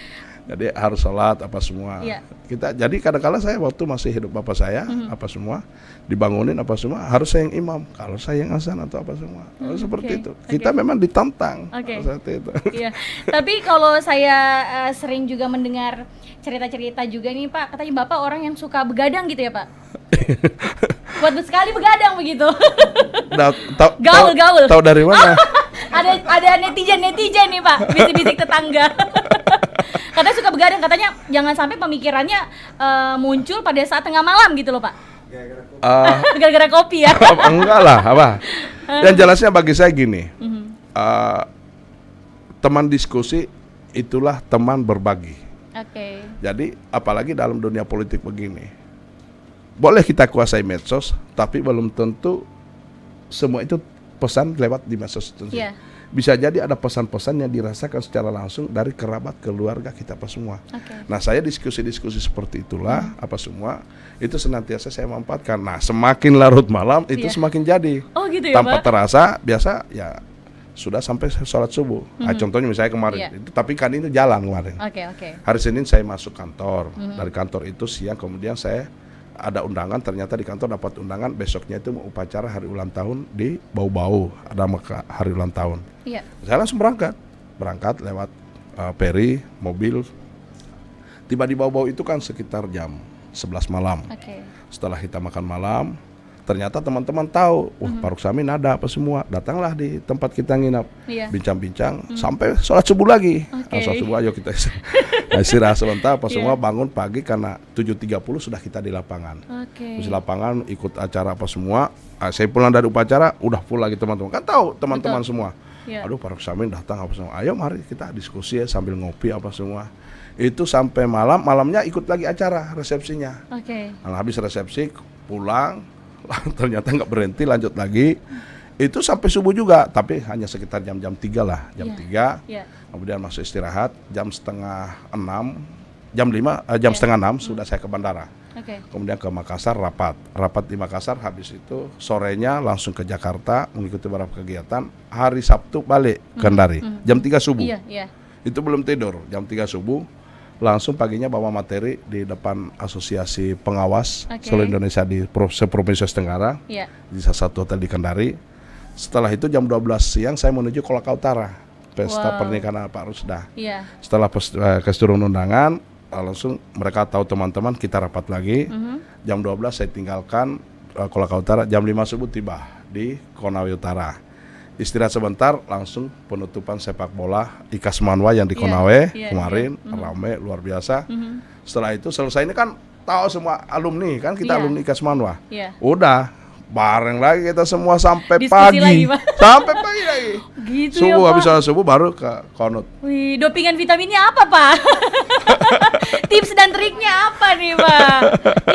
Jadi harus sholat apa semua. Kita jadi kadang-kala saya waktu masih hidup bapak saya apa semua dibangunin apa semua harus saya yang imam, kalau saya yang azan atau apa semua. Seperti itu. Kita memang ditantang seperti itu. Iya. Tapi kalau saya sering juga mendengar cerita-cerita juga nih Pak, katanya Bapak orang yang suka begadang gitu ya Pak? Kuat sekali begadang begitu. Gaul. Tahu dari mana? Ada netizen nih Pak, bisik-bisik tetangga. Katanya suka begadang, katanya jangan sampai pemikirannya muncul pada saat tengah malam gitu loh Pak. Gara-gara kopi ya? Enggak lah, apa? Yang jelasnya bagi saya gini, teman diskusi itulah teman berbagi. Jadi apalagi dalam dunia politik begini, boleh kita kuasai medsos, tapi belum tentu semua itu pesan lewat di medsos itu. Bisa jadi ada pesan-pesan yang dirasakan secara langsung dari kerabat, keluarga kita apa semua. Nah, saya diskusi-diskusi seperti itulah apa semua itu senantiasa saya manfaatkan. Nah, semakin larut malam itu semakin jadi. Oh gitu ya, tanpa Pak? terasa biasa ya sudah sampai sholat subuh. Nah, contohnya misalnya kemarin itu, tapi kan itu jalan kemarin. Hari Senin saya masuk kantor. Dari kantor itu siang kemudian saya ada undangan, ternyata di kantor dapat undangan besoknya itu mau upacara hari ulang tahun di Bau-Bau, ada hari ulang tahun. Saya langsung berangkat lewat peri, mobil. Tiba di Bau-Bau itu kan sekitar jam 11 malam. Setelah kita makan malam, Ternyata teman-teman tahu, wah Pak Ruksamin ada apa semua. Datanglah di tempat kita nginap, bincang-bincang sampai sholat subuh lagi. Sholat subuh ayo kita istirahat sebentar, apa semua bangun pagi karena 7.30 sudah kita di lapangan. Di lapangan ikut acara apa semua. Saya pulang dari upacara, udah full lagi teman-teman. Kan tahu teman-teman semua. Aduh Pak Ruksamin datang apa semua. Ayo mari kita diskusi ya sambil ngopi apa semua. Itu sampai malamnya ikut lagi acara resepsinya. Nah, habis resepsi pulang. Ternyata nggak berhenti, lanjut lagi. Itu sampai subuh juga, tapi hanya sekitar jam 3 lah, jam 3. Kemudian masuk istirahat, jam setengah 6, jam setengah 6 sudah saya ke bandara. Kemudian ke Makassar rapat di Makassar. Habis itu sorenya langsung ke Jakarta mengikuti beberapa kegiatan. Hari Sabtu balik ke Kendari, jam 3 subuh. Itu belum tidur, jam 3 subuh. Langsung paginya bawa materi di depan Asosiasi Pengawas seluruh Indonesia di Provinsi Tenggara, di salah satu hotel di Kendari. Setelah itu jam 12 siang saya menuju Kolaka Utara, pesta pernikahan Pak Rusda. Setelah kasih turun undangan, langsung mereka tahu teman-teman kita rapat lagi. Jam 12 saya tinggalkan Kolaka Utara, jam 5 subuh tiba di Konawe Utara. Istirahat sebentar, langsung penutupan sepak bola IKAS Manwa yang di Konawe kemarin, ramai luar biasa. Setelah itu selesai, ini kan tahu semua alumni kan, kita alumni IKAS Manwa. Udah bareng lagi kita semua sampai diskusi pagi lagi, sampai pagi lagi. Gitu subuh ya, habis sholat subuh baru ke Konut. Wih, dopingan vitaminnya apa Pak? Tips dan triknya apa nih Pak?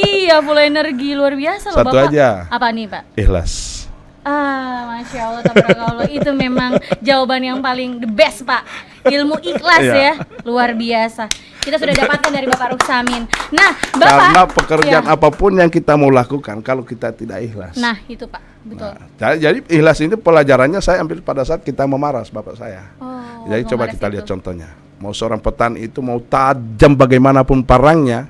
Iya, full energi luar biasa loh Bapak. Satu aja. Apa nih Pak? Ikhlas. Masya Allah, tabarakallah. Itu memang jawaban yang paling the best Pak. Ilmu ikhlas ya, luar biasa. Kita sudah dapatkan dari Bapak Ruksamin. Nah, Bapak, karena pekerjaan apapun yang kita mau lakukan, kalau kita tidak ikhlas. Nah, itu Pak, betul. Jadi ikhlas ini pelajarannya saya ambil pada saat kita memaras Bapak saya. Jadi coba kita lihat contohnya. Mau seorang petani itu mau tajam bagaimanapun parangnya,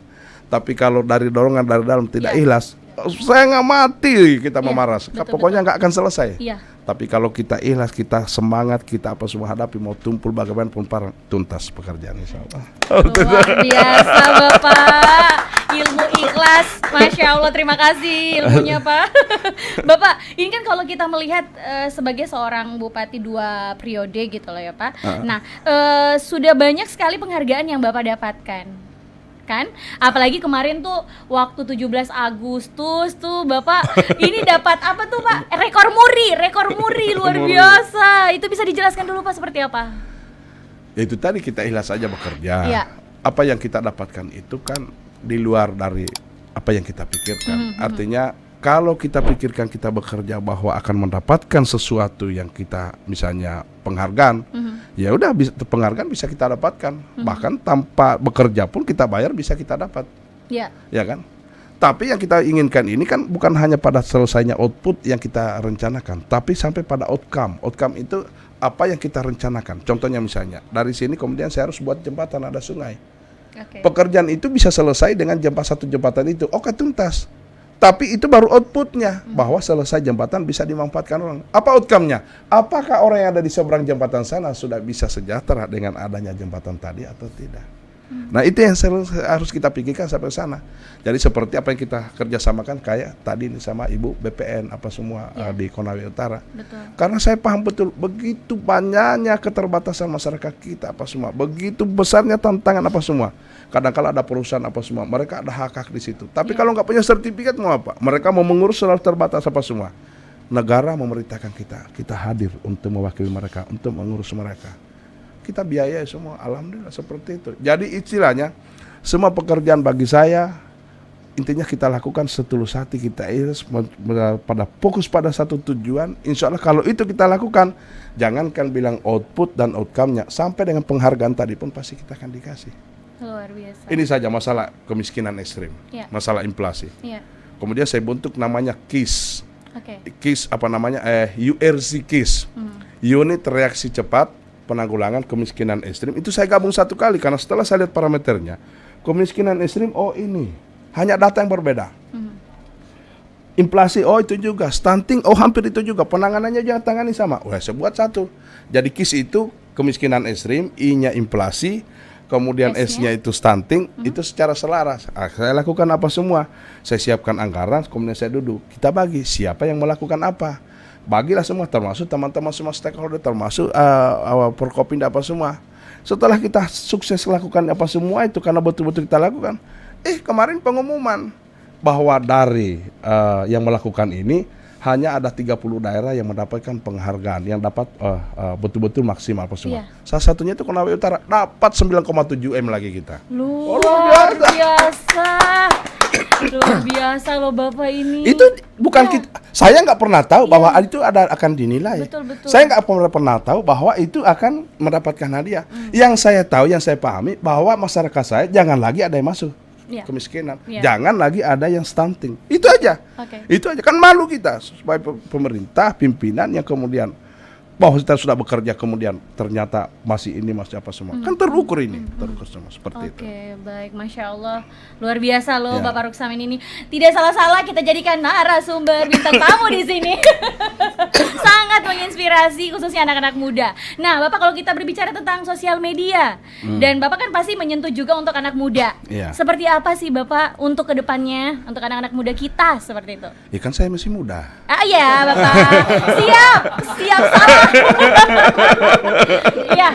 tapi kalau dari dorongan dari dalam tidak ikhlas, saya nggak mati kita memaras. Pokoknya nggak akan selesai. Tapi kalau kita ikhlas, kita semangat, kita apa semua hadapi, mau tumpul bagaimanapun parang, tuntas pekerjaan insyaallah. Luar biasa Bapak, ilmu ikhlas, Masya Allah, terima kasih ilmunya Pak. Bapak, ini kan kalau kita melihat sebagai seorang bupati 2 periode gitu loh ya Pak. Nah, sudah banyak sekali penghargaan yang Bapak dapatkan kan, apalagi kemarin tuh waktu 17 Agustus tuh Bapak ini dapat apa tuh Pak, rekor muri luar biasa. Itu bisa dijelaskan dulu Pak seperti apa? Ya itu tadi, kita ikhlas saja bekerja. Apa yang kita dapatkan itu kan di luar dari apa yang kita pikirkan. Artinya kalau kita pikirkan kita bekerja bahwa akan mendapatkan sesuatu yang kita misalnya penghargaan, ya udah penghargaan bisa kita dapatkan. Bahkan tanpa bekerja pun kita bayar bisa kita dapat. Ya kan? Tapi yang kita inginkan ini kan bukan hanya pada selesainya output yang kita rencanakan, tapi sampai pada outcome. Outcome itu apa yang kita rencanakan. Contohnya misalnya dari sini kemudian saya harus buat jembatan, ada sungai. Pekerjaan itu bisa selesai dengan satu jembatan itu. Oke, tuntas. Tapi itu baru outputnya, bahwa selesai jembatan bisa dimanfaatkan orang. Apa outcome-nya? Apakah orang yang ada di seberang jembatan sana sudah bisa sejahtera dengan adanya jembatan tadi atau tidak? Nah itu yang harus kita pikirkan sampai sana. Jadi seperti apa yang kita kerjasamakan kayak tadi ini sama Ibu BPN apa semua di Konawe Utara. Karena saya paham betul begitu banyaknya keterbatasan masyarakat kita apa semua, begitu besarnya tantangan apa semua. Kadang-kala ada perusahaan apa semua, mereka ada hak-hak di situ. Tapi kalau nggak punya sertifikat mau apa? Mereka mau mengurus selalu terbatas apa semua. Negara memerintahkan kita hadir untuk mewakili mereka, untuk mengurus mereka. Kita biayai semua, alhamdulillah seperti itu. Jadi istilahnya semua pekerjaan bagi saya intinya kita lakukan setulus hati, kita ikhlas pada fokus pada satu tujuan. Insya Allah kalau itu kita lakukan, jangankan bilang output dan outcome-nya, sampai dengan penghargaan tadi pun pasti kita akan dikasih. Luar biasa. Ini saja masalah kemiskinan ekstrim, masalah inflasi. Kemudian saya bentuk namanya KIS. KIS apa namanya? URC KIS, Unit Reaksi Cepat Penanggulangan Kemiskinan Ekstrim. Itu saya gabung satu kali karena setelah saya lihat parameternya, kemiskinan ekstrim ini hanya data yang berbeda. Inflasi itu juga, stunting hampir itu juga, penanganannya jangan tangani sama. Saya buat satu. Jadi KIS itu kemiskinan ekstrim, I-nya inflasi, kemudian S-nya? S-nya itu stunting, itu secara selaras. Saya lakukan apa semua? Saya siapkan anggaran, kemudian saya duduk. Kita bagi siapa yang melakukan apa. Bagilah semua, termasuk teman-teman semua stakeholder, termasuk Forkopimda apa semua. Setelah kita sukses lakukan apa semua itu karena betul-betul kita lakukan. Kemarin pengumuman bahwa dari yang melakukan ini hanya ada 30 daerah yang mendapatkan penghargaan, yang dapat betul-betul maksimal apa semua. Iya. Salah satunya itu Konawe Utara, dapat 9,7 M lagi kita. Luar biasa. Luar biasa loh Bapak ini. Itu bukan kita, saya nggak pernah tahu bahwa itu akan dinilai. Betul, betul. Saya nggak pernah tahu bahwa itu akan mendapatkan hadiah. Yang saya tahu, yang saya pahami bahwa masyarakat saya jangan lagi ada yang masuk kemiskinan, jangan lagi ada yang stunting. Itu aja. Itu aja, kan malu kita sebagai pemerintah, pimpinan yang kemudian bahwa kita sudah bekerja kemudian ternyata masih apa semua. Kan terukur ini, terukur semua seperti itu. Oke, baik, Masya Allah. Luar biasa loh Bapak Ruksamin ini. Tidak salah-salah kita jadikan narasumber bintang tamu di sini. Sangat menginspirasi khususnya anak-anak muda. Nah, Bapak kalau kita berbicara tentang sosial media dan Bapak kan pasti menyentuh juga untuk anak muda. Seperti apa sih Bapak untuk kedepannya untuk anak-anak muda kita seperti itu? Ya kan saya masih muda. Iya Bapak. Siap salah. Ya,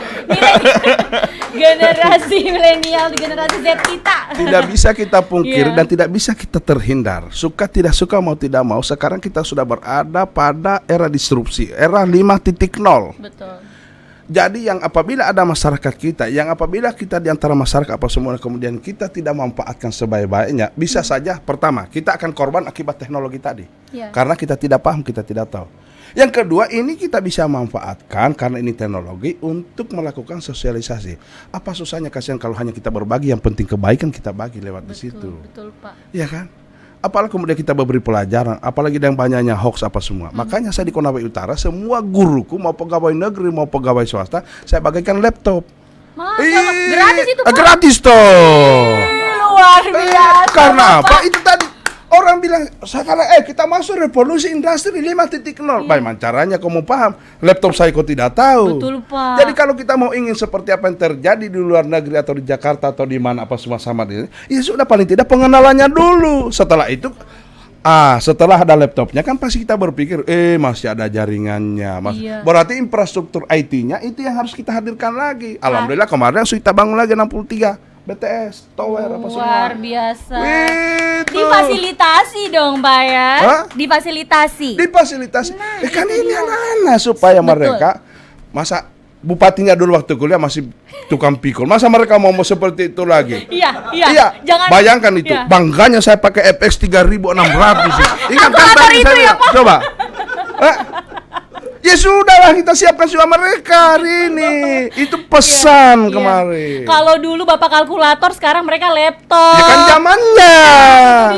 generasi milenial, generasi Z kita. Tidak bisa kita pungkiri dan tidak bisa kita terhindar. Suka tidak suka, mau tidak mau, sekarang kita sudah berada pada era disrupsi, era 5.0. Betul. Jadi yang apabila ada masyarakat kita, yang apabila kita di antara masyarakat apa semua kemudian kita tidak memanfaatkan sebaik-baiknya, bisa saja pertama kita akan korban akibat teknologi tadi. Karena kita tidak paham, kita tidak tahu. Yang kedua, ini kita bisa manfaatkan karena ini teknologi untuk melakukan sosialisasi. Apa susahnya, kasihan kalau hanya kita berbagi, yang penting kebaikan kita bagi lewat di situ. Betul, Pak. Iya kan? Apalagi kemudian kita memberi pelajaran, apalagi yang banyaknya hoax apa semua. Makanya saya di Konawe Utara, semua guruku mau pegawai negeri mau pegawai swasta, saya bagikan laptop. Gratis itu, Pak? Gratis toh. Luar biasa. Karena apa? Itu tadi. Orang bilang, sekarang kita masuk revolusi industri 5.0. Bagaimana caranya kamu paham? Laptop saya kok tidak tahu. Betul, Pak. Jadi kalau kita mau ingin seperti apa yang terjadi di luar negeri atau di Jakarta atau di mana apa semua sama ini, ya sudah paling tidak pengenalannya dulu. Setelah itu, setelah ada laptopnya kan pasti kita berpikir, masih ada jaringannya. Berarti infrastruktur IT-nya itu yang harus kita hadirkan lagi. Alhamdulillah kemarin kita bangun lagi 63. BTS, tower apa semua. Luar biasa. Difasilitasi dong, Pak ya. Difasilitasi. Kan ini anak-anak supaya mereka, masa bupatinya dulu waktu kuliah masih tukang pikul, masa mereka mau seperti itu lagi? Iya. Jangan, bayangkan itu, bangganya saya pakai FX 3600. Ingat kan tadi saya coba. Ya sudahlah, kita siapkan semua mereka hari ini. Itu pesan kemarin. Kalau dulu Bapak kalkulator, sekarang mereka laptop. Ya kan zamannya.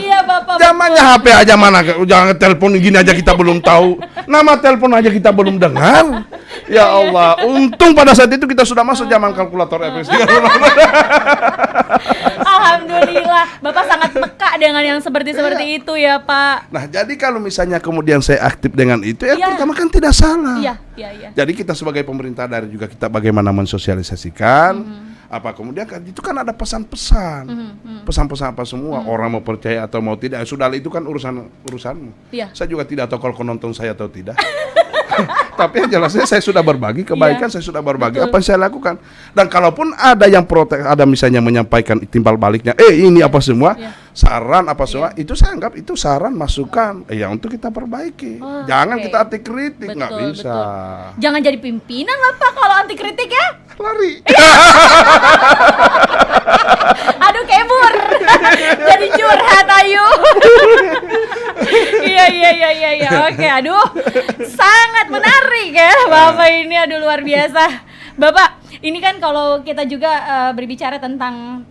Iya Bapak. Zamannya HP aja mana, jangan telepon gini aja kita belum tahu. Nama telepon aja kita belum dengar. Ya Allah, untung pada saat itu kita sudah masuk zaman kalkulator FX. Alhamdulillah, Bapak sangat peka dengan yang seperti itu ya Pak. Nah, jadi kalau misalnya kemudian saya aktif dengan itu, pertama kan tidak salah. Iya. Jadi kita sebagai pemerintah daerah juga kita bagaimana mensosialisasikan. Apa kemudian kan itu kan ada pesan-pesan, pesan-pesan apa semua. Orang mau percaya atau mau tidak, sudah itu kan urusanmu. Saya juga tidak tahu kalau kau nonton saya atau tidak. Tapi yang jelasnya saya sudah berbagi kebaikan, saya sudah berbagi apa yang saya lakukan. Dan kalaupun ada yang protes, ada misalnya menyampaikan timbal baliknya, ini apa semua, saran apa semua, itu saya anggap itu saran, masukan, untuk kita perbaiki. Jangan kita anti kritik, nggak bisa. Jangan jadi pimpinan lah Pak kalau anti kritik ya. Lari. Aduh kebur. Jadi curhat ayo. Iya. Oke, aduh. Sangat menarik ya Bapak ini, aduh luar biasa. Bapak, ini kan kalau kita juga berbicara tentang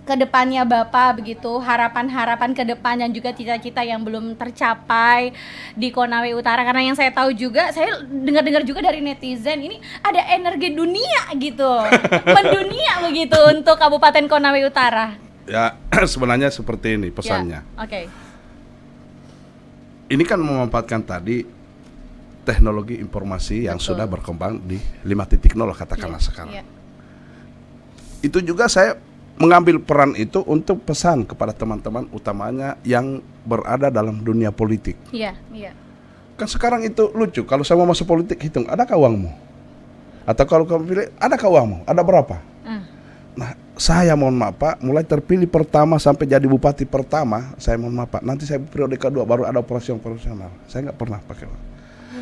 kedepannya Bapak begitu, harapan-harapan ke depan dan juga cita-cita yang belum tercapai di Konawe Utara, karena yang saya tahu juga, saya dengar-dengar juga dari netizen ini ada energi dunia gitu, mendunia begitu untuk Kabupaten Konawe Utara. Ya, sebenarnya seperti ini pesannya. Oke. Ini kan memanfaatkan tadi teknologi informasi yang sudah berkembang di 5.0 katakanlah sekarang. itu juga saya mengambil peran itu untuk pesan kepada teman-teman utamanya yang berada dalam dunia politik. Iya, iya. Kan sekarang itu lucu, kalau saya mau masuk politik hitung, adakah uangmu? Atau kalau kamu pilih, adakah uangmu? Ada berapa? Nah, saya mohon maaf Pak, mulai terpilih pertama sampai jadi bupati pertama, saya mohon maaf Pak, nanti saya periode kedua baru ada operasional. Saya nggak pernah pakai uang.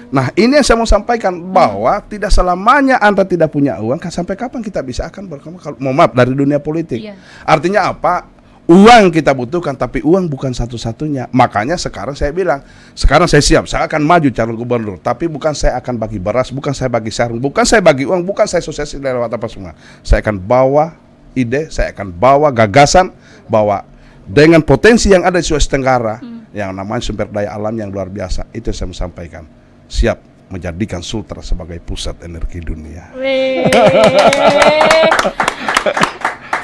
Nah, ini yang saya mau sampaikan bahwa tidak selamanya Anda tidak punya uang, sampai kapan kita bisa akan berkembang kalau mohon maaf dari dunia politik. Iya. Artinya apa? Uang kita butuhkan, tapi uang bukan satu-satunya. Makanya sekarang saya bilang, sekarang saya siap, saya akan maju calon gubernur, tapi bukan saya akan bagi beras, bukan saya bagi sarung, bukan saya bagi uang, bukan saya sukses lewat apa semua. Saya akan bawa ide, saya akan bawa gagasan bahwa dengan potensi yang ada di Sulawesi Tenggara, yang namanya sumber daya alam yang luar biasa, itu saya mau sampaikan. Siap menjadikan Sultra sebagai pusat energi dunia. Wih.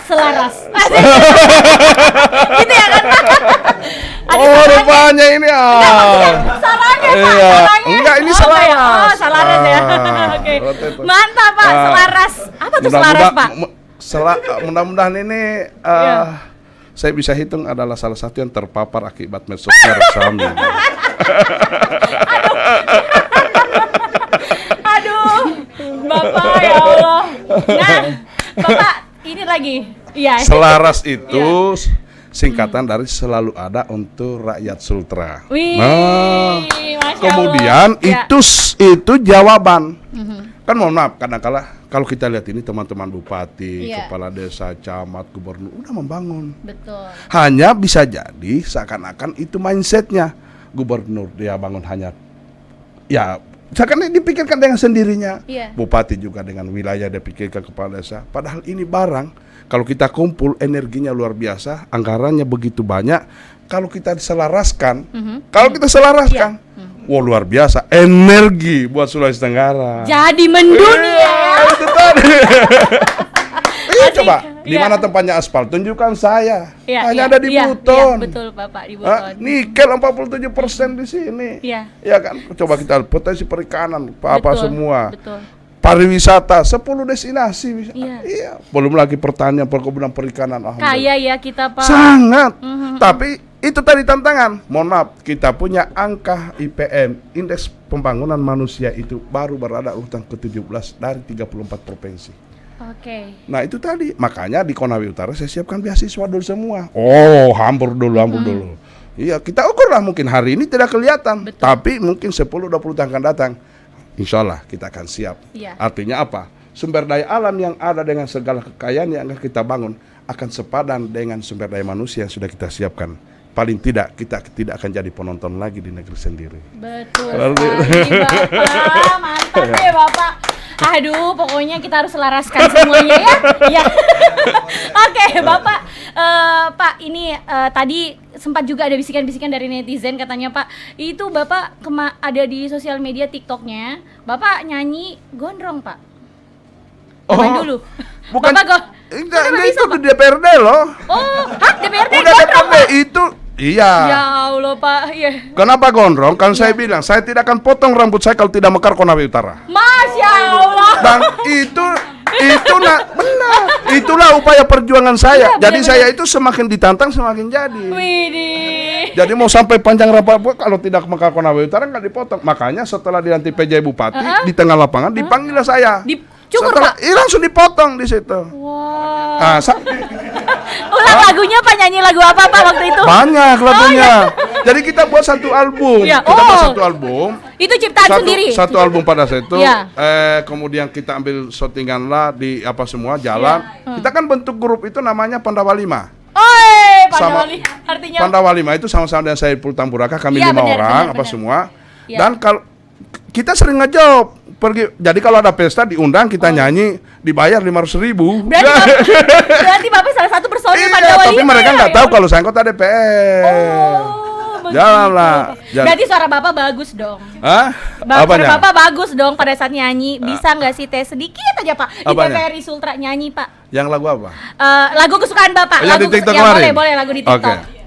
Selaras. Gitu ya kan? Oh, rupanya ini Salahnya Pak, iya. salahnya. Enggak, ini Oh, selaras. ya. Oh, selaras ya. Oke. Mantap Pak, selaras. Apa tuh selaras Pak? Mudah-mudahan ini Iya. saya bisa hitung adalah salah satu yang terpapar akibat medsosnya Resami. Aduh, Bapak ya Allah. Nah, Bapak ini lagi. Iya. Selaras itu singkatan dari selalu ada untuk rakyat Sultra. Wih, Nah, Masya kemudian Allah. itu jawaban. Kan mohon maaf, kadang-kala kalau kita lihat ini teman-teman bupati, Iya. kepala desa, camat, gubernur udah membangun. Betul. Hanya bisa jadi seakan-akan itu mindsetnya gubernur dia bangun hanya ya seakan dipikirkan dengan sendirinya. Iya. Bupati juga dengan wilayah dia pikirkan kepala desa. Padahal ini barang kalau kita kumpul energinya luar biasa, anggarannya begitu banyak. Kalau kita diselaraskan, wah luar biasa energi buat Sulawesi Tenggara. Jadi mendunia ya. Itu tadi. Iya, Asik. coba di Iya. mana tempatnya aspal? Tunjukkan saya. Iya, Hanya iya, ada di iya, Buton. iya, betul Bapak, di Hah? Buton. Nikel 47% di sini. Iya. Ya kan? Coba kita lihat potensi perikanan apa Betul, semua. Betul. Pariwisata 10 destinasi bisa. Iya. Iya. Belum lagi pertanian, perkebunan, perikanan. Alhamdulillah. Kaya ya kita Pak. Sangat. Tapi itu tadi tantangan. Mohon maaf, kita punya angka IPM, indeks pembangunan manusia itu baru berada urutan ke-17 dari 34 provinsi. Oke. Nah itu tadi, makanya di Konawe Utara saya siapkan beasiswa dulu semua. Oh, hampur dulu. Iya, kita ukurlah mungkin hari ini tidak kelihatan, Betul. tapi mungkin 10-20 tahun akan datang. Insya Allah kita akan siap. Iya. Artinya apa? Sumber daya alam yang ada dengan segala kekayaan yang akan kita bangun akan sepadan dengan sumber daya manusia yang sudah kita siapkan. Paling tidak kita tidak akan jadi penonton lagi di negeri sendiri. Betul sekali Bapak. Mantap deh Bapak. Aduh, pokoknya kita harus selaraskan semuanya ya. Ya. Oke, Bapak. Pak, ini tadi sempat juga ada bisikan-bisikan dari netizen katanya Pak, itu Bapak ada di sosial media TikToknya, Bapak nyanyi gondrong Pak. Coba dulu. Bukan. Bapak Enggak, Kenapa itu bisa, Pak? di DPRD loh. Oh, hah DPRD Udah gondrong DPRD Pak? itu. Iya. Ya Allah Pak, iya. Kenapa gondrong? Kan saya bilang, saya tidak akan potong rambut saya kalau tidak mekar Konawe Utara. Masya Allah. Dan itu benar. Itulah upaya perjuangan saya. Iya, Jadi benar-benar. saya itu semakin ditantang semakin jadi. Widih. Jadi mau sampai panjang rambut kalau tidak mekar Konawe Utara nggak dipotong. Makanya setelah dilantik PJ Bupati di tengah lapangan dipanggillah saya. Dicukur Setelah, Pak. langsung dipotong di situ. Wah. Nah, Ulang lagunya Pak, nyanyi lagu apa Pak waktu itu? banyak lagunya. Jadi kita buat satu album. Iya. Kita buat Oh. satu album. Itu ciptaan sendiri. Satu album pada saat itu. Iya. Kemudian kita ambil shootingan lah di apa semua jalan. Iya. Kita kan bentuk grup itu namanya Pandawa 5. Oi, Sama- Pandawali. Artinya Pandawa 5 itu sama-sama dengan saya Tamburaka, kami Iya, 5 benar, orang benar, apa benar. semua. Iya. Dan kalau kita sering ngejob pergi. Jadi kalau ada pesta diundang kita nyanyi dibayar 500.000. berarti Bapak salah satu personil Iya, Pandawali. tapi mereka nggak tahu kalau saya anggota DPR. Oh, begitu. Janganlah. Jangan. Berarti suara Bapak bagus dong. Hah? Suara Apanya? Bapak bagus dong pada saat nyanyi. Bisa nggak sih tes sedikit aja Pak? Di Apanya? TVRI Sultra nyanyi Pak. Yang lagu apa? Lagu kesukaan Bapak. Oh, yang di TikTok ya, kemarin? boleh lagu di TikTok. Oke.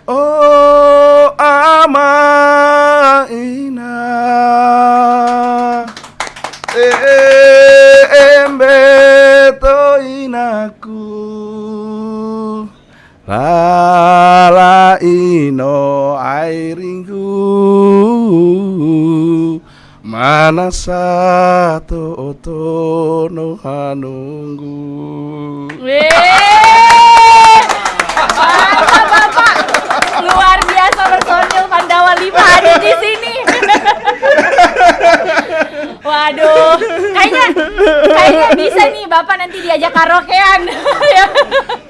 Oh amaina embeto Lala ino airingku mana satu otono hanunggu. Mantap Bapak, luar biasa personil Pandawa 5 ada di sini. Waduh, kayaknya bisa nih Bapak nanti diajak karaokean.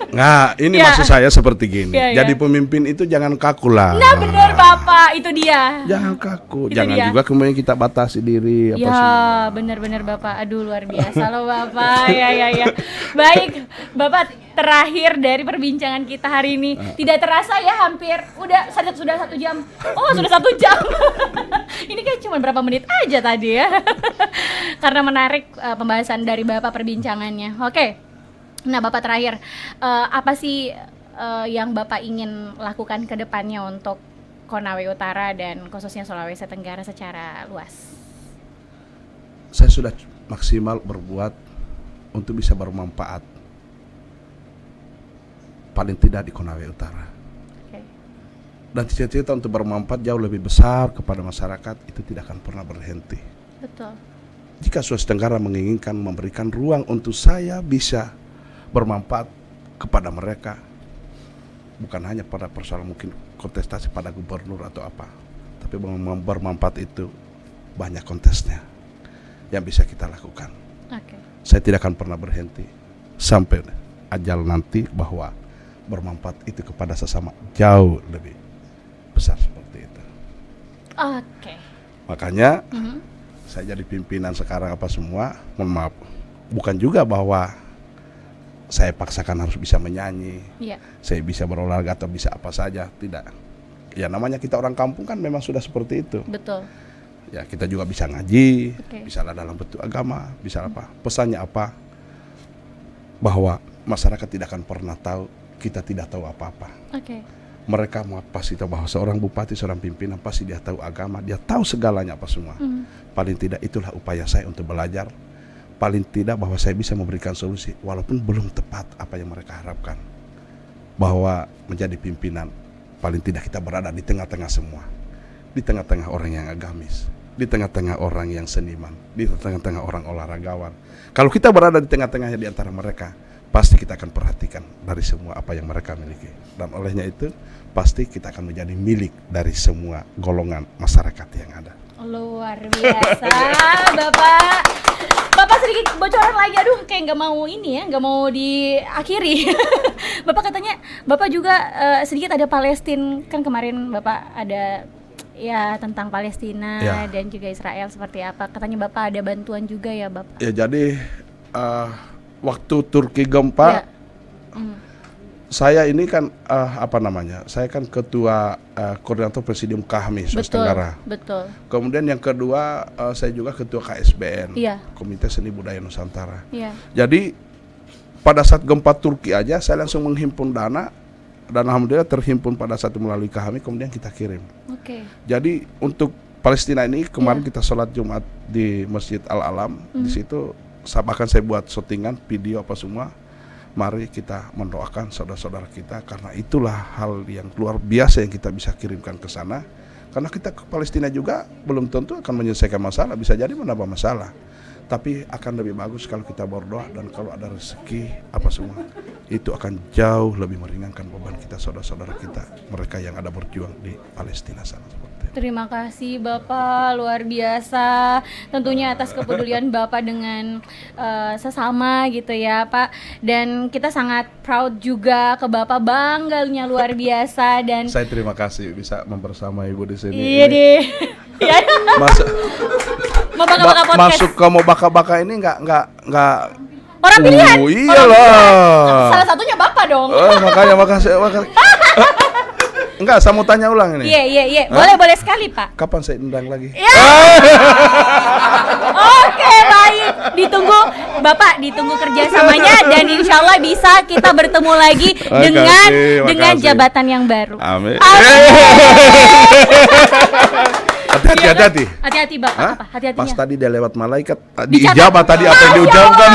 Nah, ini Ya. maksud saya seperti gini. Ya, ya. Jadi pemimpin itu jangan kaku lah. Nah bener Bapak, itu dia. Jangan kaku, Itu jangan dia. juga kemudian kita batasi diri apa semua. Ya, bener-bener Bapak. Aduh, luar biasa loh Bapak. Ya. Baik, Bapak terakhir dari perbincangan kita hari ini. Tidak terasa ya, hampir sudah 1 jam. Oh, sudah 1 jam. Ini kayak cuma berapa menit aja tadi ya. Karena menarik pembahasan dari Bapak perbincangannya. Oke. Nah, Bapak terakhir, apa sih yang Bapak ingin lakukan ke depannya untuk Konawe Utara dan khususnya Sulawesi Tenggara secara luas? Saya sudah maksimal berbuat untuk bisa bermanfaat. Paling tidak di Konawe Utara. Okay. Dan cita-cita untuk bermanfaat jauh lebih besar kepada masyarakat itu tidak akan pernah berhenti. Betul. Jika Sulawesi Tenggara menginginkan memberikan ruang untuk saya bisa bermanfaat kepada mereka, bukan hanya pada persoalan mungkin kontestasi pada gubernur atau apa, tapi bermanfaat itu banyak kontesnya yang bisa kita lakukan. Okay. Saya tidak akan pernah berhenti sampai ajal nanti bahwa bermanfaat itu kepada sesama jauh lebih besar seperti itu. Oke. Makanya saya jadi pimpinan sekarang apa semua, mohon maaf, bukan juga bahwa saya paksakan harus bisa menyanyi, saya bisa berolahraga atau bisa apa saja, tidak. Ya namanya kita orang kampung kan memang sudah seperti itu. Betul. Ya kita juga bisa ngaji, Okay. bisa dalam bentuk agama, bisa apa. Pesannya apa? Bahwa masyarakat tidak akan pernah tahu, kita tidak tahu apa-apa. Oke. Mereka mau pasti tahu bahwa seorang bupati, seorang pimpinan pasti dia tahu agama, dia tahu segalanya apa semua. Paling tidak itulah upaya saya untuk belajar. Paling tidak bahwa saya bisa memberikan solusi walaupun belum tepat apa yang mereka harapkan. Bahwa menjadi pimpinan paling tidak kita berada di tengah-tengah semua. Di tengah-tengah orang yang agamis, di tengah-tengah orang yang seniman, di tengah-tengah orang olahragawan. Kalau kita berada di tengah-tengahnya di antara mereka, pasti kita akan perhatikan dari semua apa yang mereka miliki. Dan olehnya itu pasti kita akan menjadi milik dari semua golongan masyarakat yang ada. Luar biasa Bapak. Bapak sedikit bocoran lagi, aduh kayak nggak mau ini ya, nggak mau diakhiri. Bapak katanya, Bapak juga sedikit ada Palestina, kan kemarin Bapak ada ya tentang Palestina Ya. dan juga Israel seperti apa. Katanya Bapak ada bantuan juga ya Bapak. Ya jadi waktu Turki gempa, Ya. saya ini kan saya kan ketua koordinator presidium KAHMI Sulawesi Tenggara. Betul. Kemudian yang kedua saya juga ketua KSBN, Iya. Komite Seni Budaya Nusantara. Iya. Jadi pada saat gempa Turki aja saya langsung menghimpun dana dan alhamdulillah terhimpun pada saat itu melalui KAHMI, kemudian kita kirim. Oke. Jadi untuk Palestina ini kemarin Iya. kita sholat Jumat di Masjid Al-Alam. Di situ bahkan saya buat syutingan video apa semua. Mari kita mendoakan saudara-saudara kita, karena itulah hal yang luar biasa yang kita bisa kirimkan ke sana. Karena kita ke Palestina juga belum tentu akan menyelesaikan masalah, bisa jadi menambah masalah. Tapi akan lebih bagus kalau kita berdoa, dan kalau ada rezeki apa semua, itu akan jauh lebih meringankan beban kita, saudara-saudara kita, mereka yang ada berjuang di Palestina sana seperti itu. Terima kasih Bapak, luar biasa. Tentunya atas kepedulian Bapak dengan sesama gitu ya Pak. Dan kita sangat proud juga ke Bapak, bangganya luar biasa. Dan Saya terima kasih bisa membersama Ibu di sini. iya deh. Iya. Mau baka-baka podcast. Masuk ke mau baka-baka ini nggak Orang pilihan. Iyalah. Salah satunya Bapak dong. Makanya makasih. Enggak, saya mau tanya ulang ini. Iya. Boleh sekali Pak. Kapan saya undang lagi? Ya. Oke, baik. Ditunggu kerjasamanya, dan insya Allah bisa kita bertemu lagi dengan makasih. jabatan yang baru. Amin. Iya, Hati-hati. Hati-hati Bapak. Hah? Apa? Hati-hatinya. Pas tadi dia lewat malaikat, Dicatat. diijabah tadi apa yang diucapkan.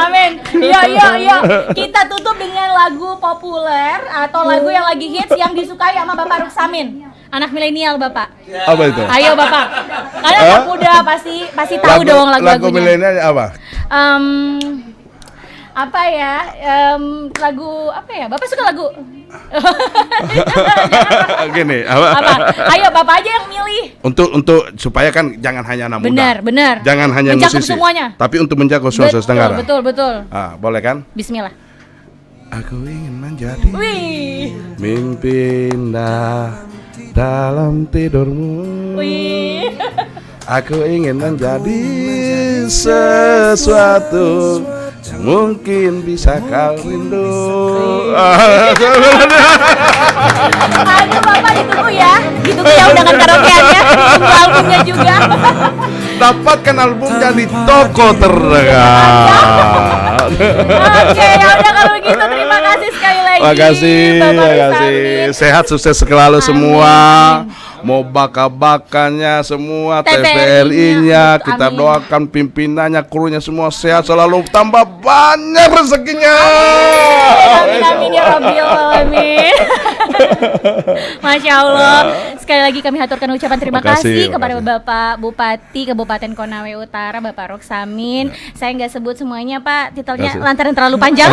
Amin. Amin. Iya. Kita tutup dengan lagu populer atau lagu yang lagi hits yang disukai sama Bapak Ruksamin. Anak milenial Bapak. Apa itu? Ayo Bapak. Kalian anak muda pasti tahu dong lagu-lagunya. Lagu milenial apa? Apa ya? Lagu apa ya? Bapak suka lagu? Gini, apa? Ayo Bapak aja yang milih. Untuk supaya kan jangan hanya anak muda. Benar. Jangan hanya mencakup musisi. semuanya. Tapi untuk menjaga Sulawesi Tenggara. Betul. Boleh kan? Bismillah. Aku ingin menjadi Wih. mimpi indah dalam tidurmu. Wih. Aku ingin menjadi sesuatu yang mungkin bisa kau rindu. Aduh Bapak ditunggu ya undangan karaokeannya, tunggu albumnya juga. Dapatkan albumnya di toko terdekat. Oke, ya udah kalau begitu terima kasih sekali lagi. Makasih. Bapak Ruksamin. Sehat sukses selalu Amin. semua. Mau baka-bakanya semua, TVRI-nya, kita Amin. doakan pimpinannya, krunya semua sehat selalu, tambah banyak rezekinya. Amin ya Rabbil Alamin. Masya Allah. Sekali lagi kami haturkan ucapan terima kasih kepada Bapak Bupati Kabupaten Konawe Utara, Bapak Ruksamin. Saya nggak sebut semuanya Pak, titelnya lantaran terlalu panjang.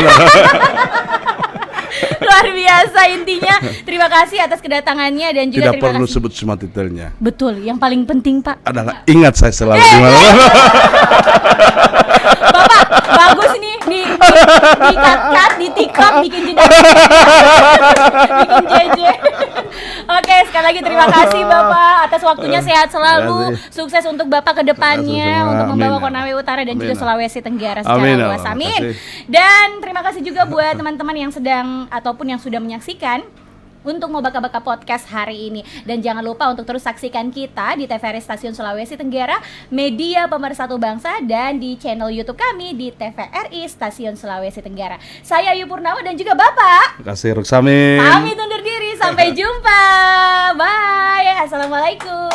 Luar biasa intinya. Terima kasih atas kedatangannya dan juga Tidak terima perlu kasih. sebut semua titelnya. Betul, yang paling penting Pak Adalah ingat saya selalu di mana-mana. Bapak, bagus nih di cut, di tiktok, bikin jeda, bikin JJ. Oke, sekali lagi terima kasih Bapak atas waktunya, sehat selalu, sukses untuk Bapak ke depannya untuk membawa Konawe Utara dan juga Sulawesi Tenggara secara luas. Amin. Dan terima kasih juga buat teman-teman yang sedang ataupun yang sudah menyaksikan untuk Mau Baka-Baka Podcast hari ini. Dan jangan lupa untuk terus saksikan kita di TVRI Stasiun Sulawesi Tenggara, media pemersatu bangsa, dan di channel YouTube kami di TVRI Stasiun Sulawesi Tenggara. Saya Ayu Purnama dan juga Bapak. Terima kasih Ruksamin. Pamit undur diri, sampai jumpa. Bye. Assalamualaikum.